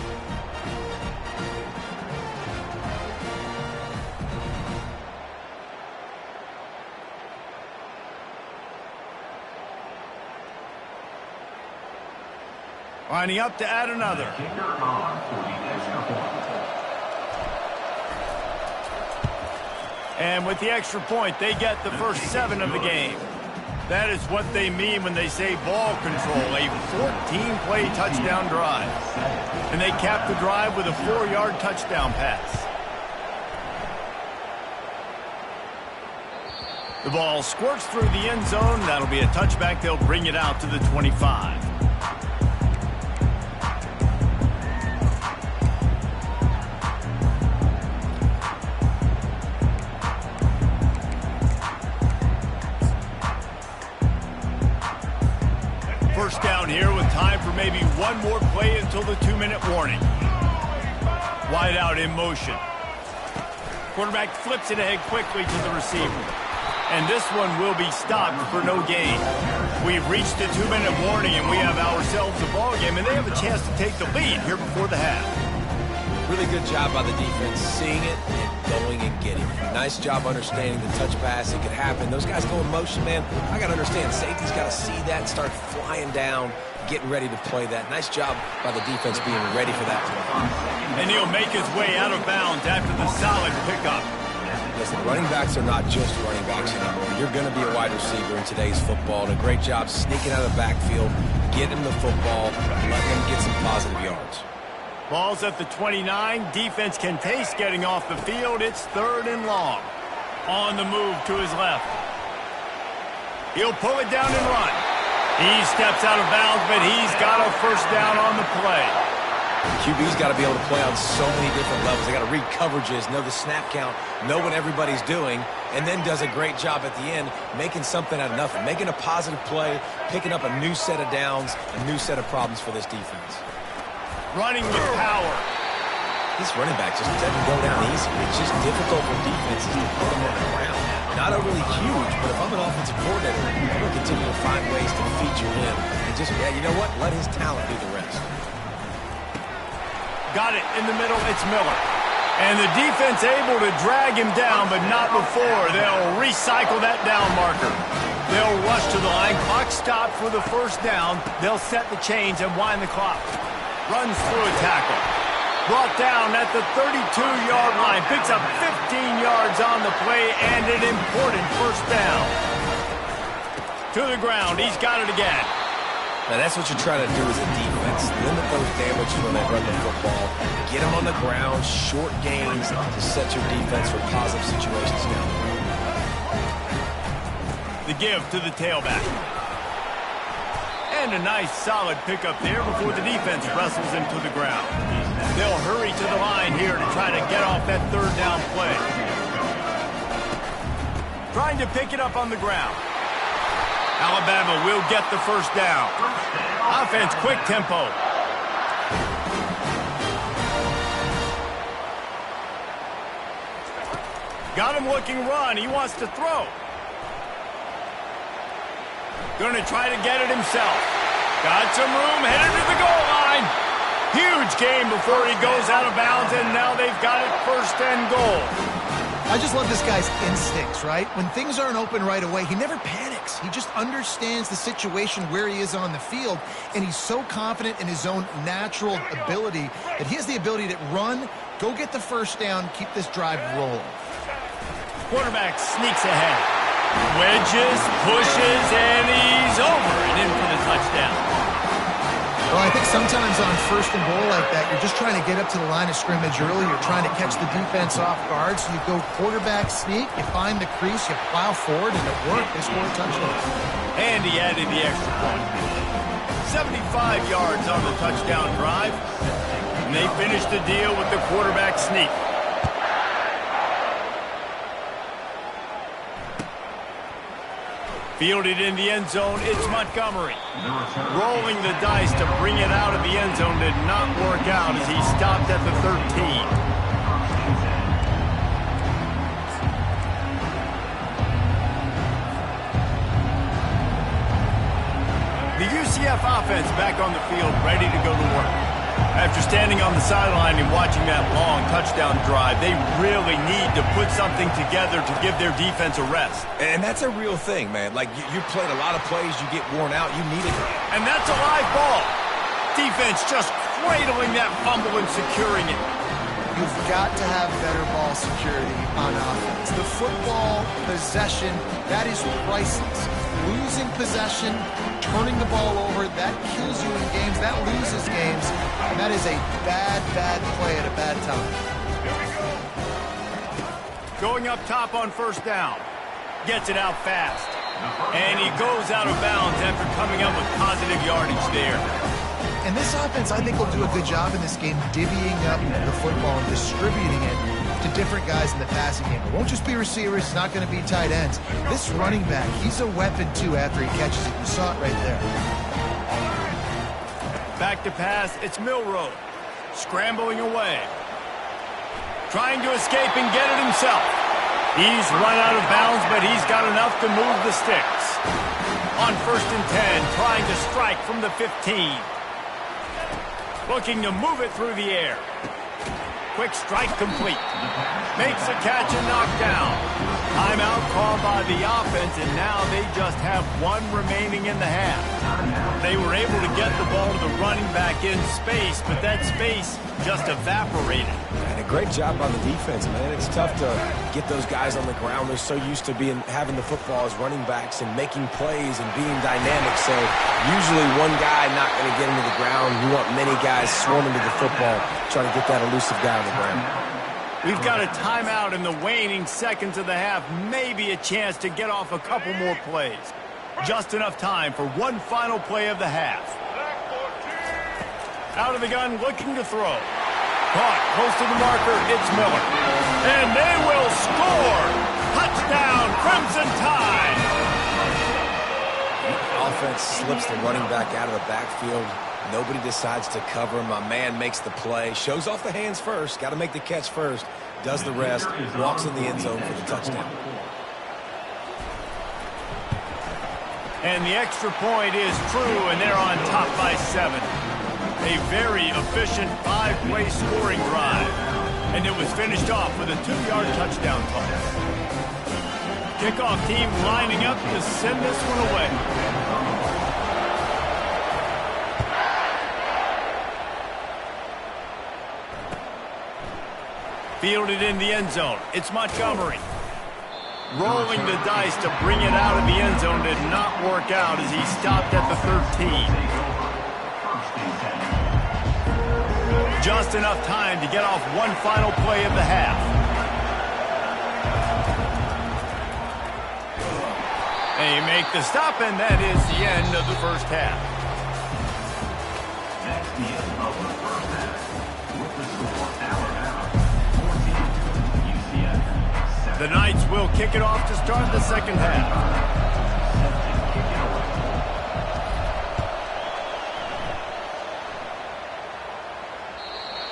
Lining up to add another. Kicker on for the extra point. And with the extra point, they get the first 7 of the game. That is what they mean when they say ball control, a 14-play touchdown drive. And they cap the drive with a 4-yard touchdown pass. The ball squirts through the end zone. That'll be a touchback. They'll bring it out to the 25. First down here with time for maybe one more play until the 2-minute warning. Wide out in motion. Quarterback flips it ahead quickly to the receiver. And this one will be stopped for no gain. We've reached the 2-minute warning, and we have ourselves a ball game, and they have a chance to take the lead here before the half. Really good job by the defense, seeing it and going and getting it. Nice job understanding the touch pass. It could happen. Those guys go in motion, man. I got to understand, safety's got to see that and start flying down, getting ready to play that. Nice job by the defense being ready for that play. And he'll make his way out of bounds after the solid pickup. Listen, running backs are not just running backs anymore. You're going to be a wide receiver in today's football. And a great job sneaking out of the backfield, getting the football, and letting them get some positive yards. Ball's at the 29. Defense can taste getting off the field. It's 3rd and long. On the move to his left. He'll pull it down and run. He steps out of bounds, but he's got a first down on the play. QB's got to be able to play on so many different levels. They got to read coverages, know the snap count, know what everybody's doing, and then does a great job at the end making something out of nothing, making a positive play, picking up a new set of downs, a new set of problems for this defense. Running with power. This running back just doesn't go down easy. It's just difficult for defenses to put him on the ground. Not overly huge, but if I'm an offensive coordinator, I'm going to continue to find ways to feature him. And just, yeah, you know what? Let his talent do the rest. Got it in the middle. It's Miller. And the defense able to drag him down, but not before. They'll recycle that down marker. They'll rush to the line. Clock stop for the first down. They'll set the chains and wind the clock. Runs through a tackle. Brought down at the 32-yard line. Picks up 15 yards on the play and an important first down. To the ground. He's got it again. Now, that's what you're trying to do as a defense. Limit those damages when they run the football. Get them on the ground, short gains to set your defense for positive situations down the road. The give to the tailback. And a nice solid pickup there before the defense wrestles him to the ground. They'll hurry to the line here to try to get off that third down play. Trying to pick it up on the ground. Alabama will get the first down. Offense, quick tempo. Got him looking run. He wants to throw. Going to try to get it himself. Got some room, headed to the goal line. Huge game before he goes out of bounds, and now they've got it first and goal. I just love this guy's instincts, right? When things aren't open right away, he never panics. He just understands the situation where he is on the field, and he's so confident in his own natural ability that he has the ability to run, go get the first down, keep this drive rolling. Quarterback sneaks ahead. Wedges, pushes, and he's over and in for the touchdown. Well, I think sometimes on first and goal like that, you're just trying to get up to the line of scrimmage early. You're trying to catch the defense off guard. So you go quarterback sneak, you find the crease, you plow forward, and it worked. They score a touchdown. And he added the extra point. 75 yards on the touchdown drive. And they finished the deal with the quarterback sneak. Fielded in the end zone, it's Montgomery. Rolling the dice to bring it out of the end zone did not work out as he stopped at the 13. The UCF offense back on the field, ready to go to work. After standing on the sideline and watching that long touchdown drive, they really need to put something together to give their defense a rest. And that's a real thing, man. Like, you played a lot of plays, you get worn out, you need it. And that's a live ball. Defense just cradling that fumble and securing it. You've got to have better ball security on offense. The football possession, that is priceless. Losing possession, turning the ball over, that kills you in games, that loses games, and that is a bad, bad play at a bad time. Going up top on first down. Gets it out fast. And he goes out of bounds after coming up with positive yardage there. And this offense, I think, will do a good job in this game divvying up the football and distributing it to different guys in the passing game. It won't just be receivers. It's not going to be tight ends. This running back, he's a weapon, too, after he catches it. You saw it right there. Back to pass. It's Milroe. Scrambling away. Trying to escape and get it himself. He's run out of bounds, but he's got enough to move the sticks. On first and 10, trying to strike from the 15. Looking to move it through the air. Quick strike complete. Makes a catch and knocked down. Timeout called by the offense, and now they just have one remaining in the half. They were able to get the ball to the running back in space, but that space just evaporated. And a great job on the defense, man. It's tough to get those guys on the ground. They're so used to having the football as running backs and making plays and being dynamic. So usually one guy not going to get into the ground. You want many guys swarming to the football, trying to get that elusive guy on the ground. We've got a timeout in the waning seconds of the half. Maybe a chance to get off a couple more plays. Just enough time for one final play of the half. Out of the gun, looking to throw. Caught, close to the marker, it's Miller. And they will score! Touchdown, Crimson Tide! Offense slips the running back out of the backfield. Nobody decides to cover him. My man makes the play. Shows off the hands first. Got to make the catch first. Does the rest. Walks in the end zone for the touchdown. And the extra point is true, and they're on top by 7. A very efficient 5-play scoring drive. And it was finished off with a 2-yard touchdown toss. Kickoff team lining up to send this one away. Fielded in the end zone. It's Montgomery. Rolling the dice to bring it out of the end zone did not work out as he stopped at the 13. Just enough time to get off one final play of the half. They make the stop, and that is the end of the first half. That's the end of the first half. With the score, Alabama 14, UCF 7. The Knights will kick it off to start the second half.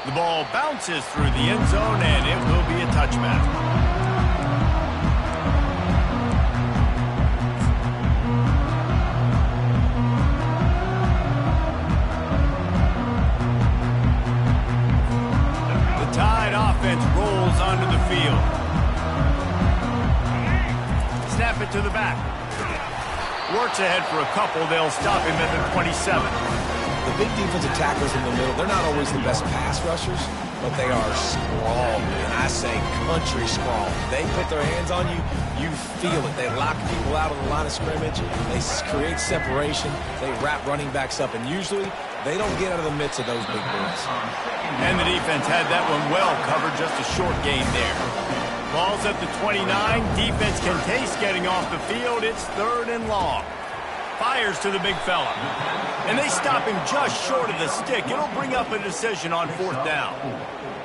The ball bounces through the end zone, and it will be a touchback. The Tide offense rolls onto the field. Snap it to the back. Works ahead for a couple. They'll stop him at the 27. The big defensive tackles in the middle, they're not always the best pass rushers, but they are strong, and I say country strong. They put their hands on you, you feel it. They lock people out on the line of scrimmage. They create separation. They wrap running backs up, and usually they don't get out of the midst of those big boys. And the defense had that one well covered, just a short gain there. Ball's at the 29. Defense can taste getting off the field. It's 3rd and long. Fires to the big fella. And they stop him just short of the stick. It'll bring up a decision on 4th down.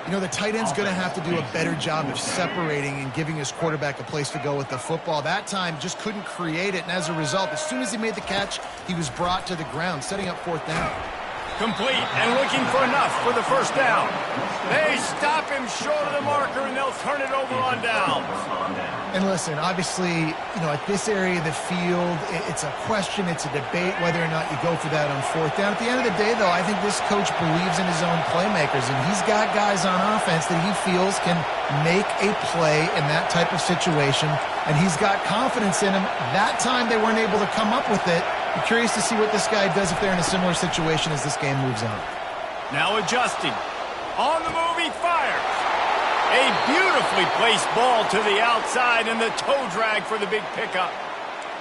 You know, the tight end's going to have to do a better job of separating and giving his quarterback a place to go with the football. That time just couldn't create it, and as a result, as soon as he made the catch, he was brought to the ground, setting up 4th down. Complete and looking for enough for the 1st down. They stop him short of the marker, and they'll turn it over on downs. And listen, obviously, you know, at this area of the field, it's a question, it's a debate whether or not you go for that on 4th down. At the end of the day, though, I think this coach believes in his own playmakers, and he's got guys on offense that he feels can make a play in that type of situation, and he's got confidence in him. That time they weren't able to come up with it. I'm curious to see what this guy does if they're in a similar situation as this game moves on. Now adjusting. On the move, he fires. A beautifully placed ball to the outside, and the toe drag for the big pickup.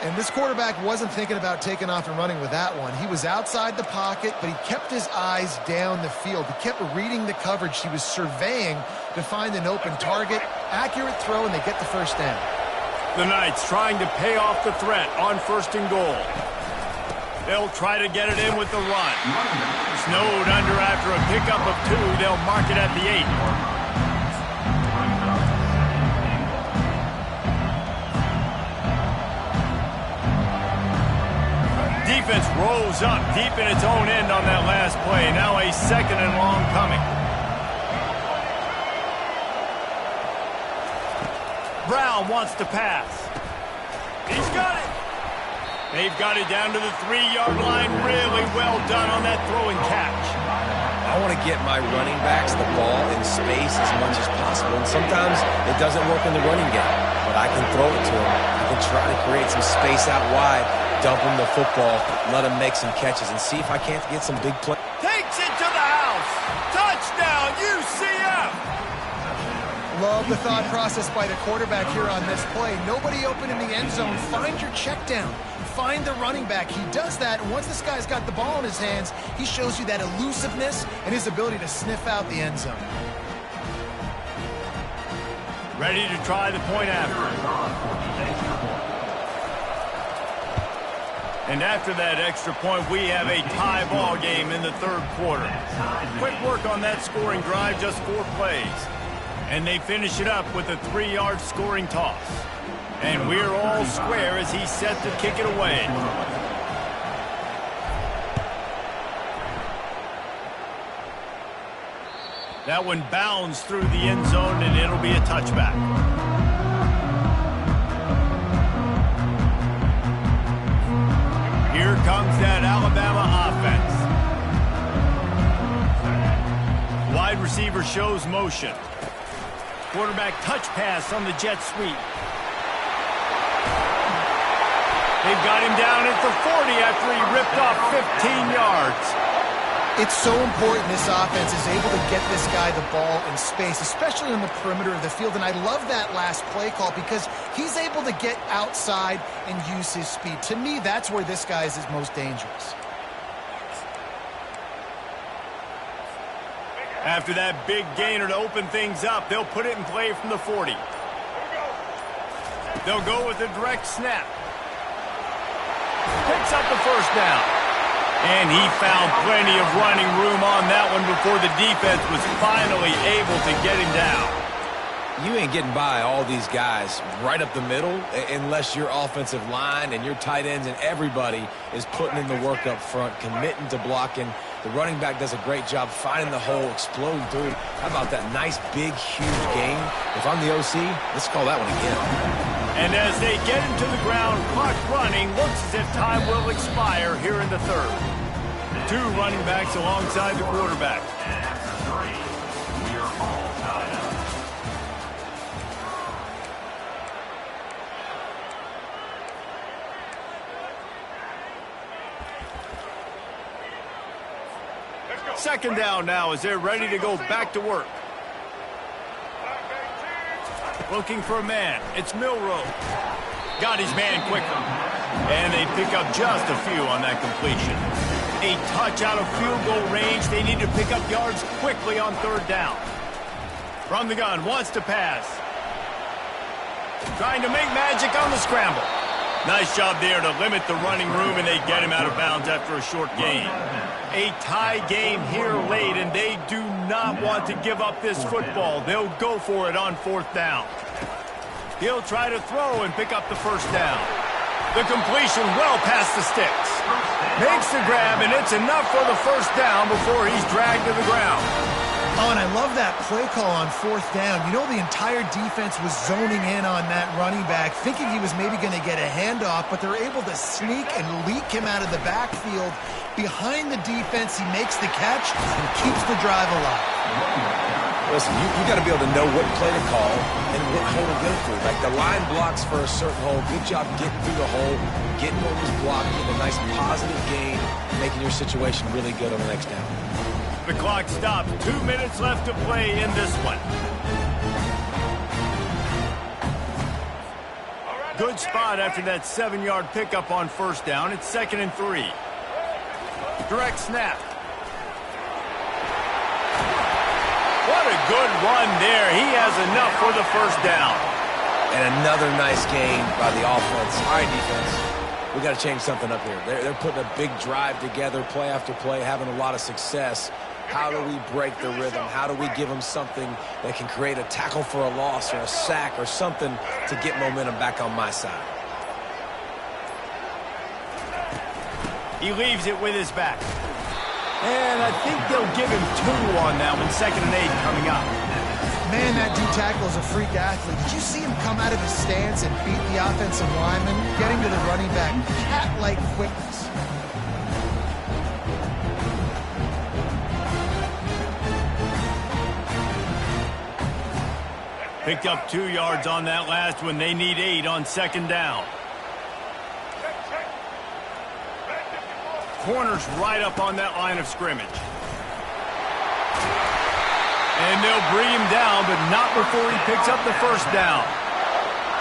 And this quarterback wasn't thinking about taking off and running with that one. He was outside the pocket, but he kept his eyes down the field. He kept reading the coverage. He was surveying to find an open target. Accurate throw, and they get the 1st down. The Knights trying to pay off the threat on 1st and goal. They'll try to get it in with the run. Snowed under after a pickup of 2. They'll mark it at the 8. Defense rolls up deep in its own end on that last play. Now a 2nd and long coming. Brown wants to pass. He's got it. They've got it down to the 3-yard line. Really well done on that throw and catch. I want to get my running backs the ball in space as much as possible. And sometimes it doesn't work in the running game, but I can throw it to them. I can try to create some space out wide, dump him the football, let him make some catches, and see if I can't get some big plays. Takes it to the house. Touchdown, UCF. Love the thought process by the quarterback here on this play. Nobody open in the end zone. Find your check down. Find the running back. He does that, and once this guy's got the ball in his hands, he shows you that elusiveness and his ability to sniff out the end zone. Ready to try the point after. And after that extra point, we have a tie ball game in the third quarter. Quick work on that scoring drive, just 4 plays. And they finish it up with a 3-yard scoring toss. And we're all square as he's set to kick it away. That one bounds through the end zone, and it'll be a touchback. Here comes that Alabama offense. Wide receiver shows motion. Quarterback touch pass on the jet sweep. They've got him down at the 40 after he ripped off 15 yards. It's so important this offense is able to get this guy the ball in space, especially on the perimeter of the field. And I love that last play call because he's able to get outside and use his speed. To me, that's where this guy is his most dangerous. After that big gainer to open things up, they'll put it in play from the 40. They'll go with a direct snap. Picks up the first down. And he found plenty of running room on that one before the defense was finally able to get him down. You ain't getting by all these guys right up the middle unless your offensive line and your tight ends and everybody is putting in the work up front, committing to blocking. The running back does a great job finding the hole, exploding through. How about that nice, big, huge gain? If I'm the OC, let's call that one again. And as they get him to the ground, clock running, looks as if time will expire here in the third. 2 running backs alongside the quarterback. And after 3, we are all tied up. Second down now as they're ready to go back to work. Looking for a man. It's Milroe. Got his man quickly. And they pick up just a few on that completion. A touch out of field goal range. They need to pick up yards quickly on third down. From the gun, wants to pass. Trying to make magic on the scramble. Nice job there to limit the running room, and they get him out of bounds after a short gain. A tie game here late, and they do not want to give up this football. They'll go for it on fourth down. He'll try to throw and pick up the first down. The completion well past the sticks. Makes the grab, and it's enough for the first down before he's dragged to the ground. Oh, and I love that play call on fourth down. You know, the entire defense was zoning in on that running back, thinking he was maybe going to get a handoff, but they're able to sneak and leak him out of the backfield. Behind the defense, he makes the catch and keeps the drive alive. Listen, you got to be able to know what play to call and what hole to go through. Like the line blocks for a certain hole. Good job getting through the hole, getting what was blocked, getting a nice positive gain, making your situation really good on the next down. The clock stops. 2 minutes left to play in this one. Good spot after that 7-yard pickup on first down. It's 2nd and 3. Direct snap. What a good run there. He has enough for the first down. And another nice gain by the offense. All right, defense. We got to change something up here. They're putting a big drive together, play after play, having a lot of success. How do we break the rhythm? How do we give them something that can create a tackle for a loss or a sack or something to get momentum back on my side? He leaves it with his back. And I think they'll give him 2 on that one. 2nd and 8 coming up. Man, that D-tackle is a freak athlete. Did you see him come out of his stance and beat the offensive lineman, getting to the running back? Cat-like quickness. Picked up 2 yards on that last one. They need 8 on 2nd down. Corners right up on that line of scrimmage. And they'll bring him down, but not before he picks up the first down.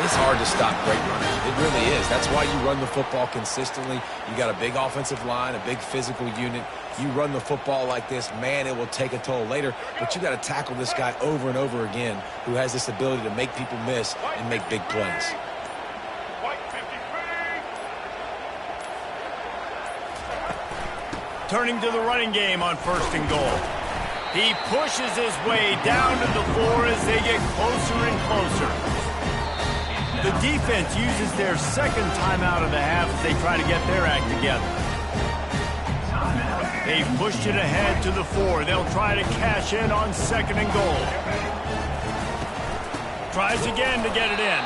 It's hard to stop great runners. It really is. That's why you run the football consistently. You got a big offensive line, a big physical unit. You run the football like this, man, it will take a toll later. But you got to tackle this guy over and over again who has this ability to make people miss and make big plays. Turning to the running game on 1st and goal. He pushes his way down to the floor as they get closer and closer. The defense uses their second timeout of the half as they try to get their act together. They've pushed it ahead to the 4. They'll try to cash in on 2nd and goal. Tries again to get it in.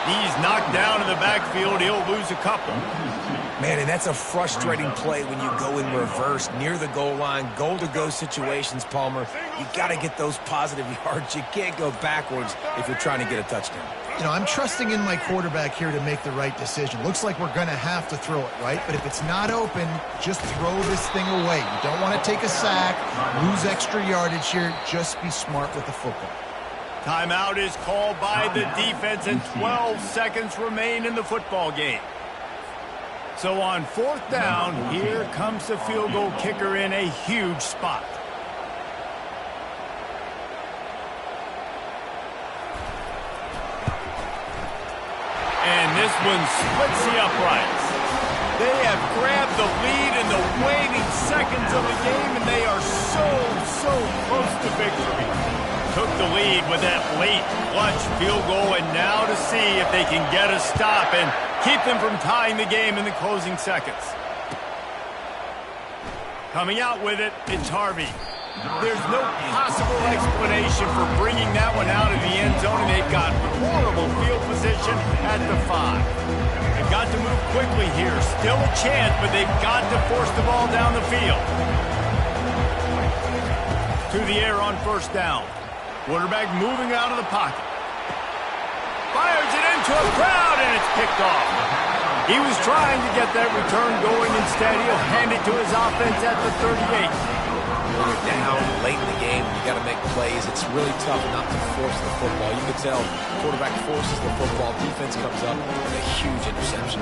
He's knocked down in the backfield. He'll lose a couple. Man, and that's a frustrating play when you go in reverse near the goal line. Goal-to-go situations, Palmer. You got to get those positive yards. You can't go backwards if you're trying to get a touchdown. You know, I'm trusting in my quarterback here to make the right decision. Looks like we're going to have to throw it, right? But if it's not open, just throw this thing away. You don't want to take a sack, lose extra yardage here. Just be smart with the football. Timeout is called by the defense, and 12 seconds remain in the football game. So on 4th down, here comes the field goal kicker in a huge spot. And this one splits the uprights. They have grabbed the lead in the waning seconds of the game, and they are so close to victory. Took the lead with that late clutch field goal, and now to see if they can get a stop and keep them from tying the game in the closing seconds. Coming out with it, it's Harvey. There's no possible explanation for bringing that one out of the end zone, and they've got horrible field position at the 5. They've got to move quickly here. Still a chance, but they've got to force the ball down the field. To the air on 1st down. Quarterback moving out of the pocket. Fires it into a crowd, and it's picked off. He was trying to get that return going. Instead, he'll hand it to his offense at the 38. When you're down late in the game, you got to make plays. It's really tough not to force the football. You can tell quarterback forces the football. Defense comes up with a huge interception.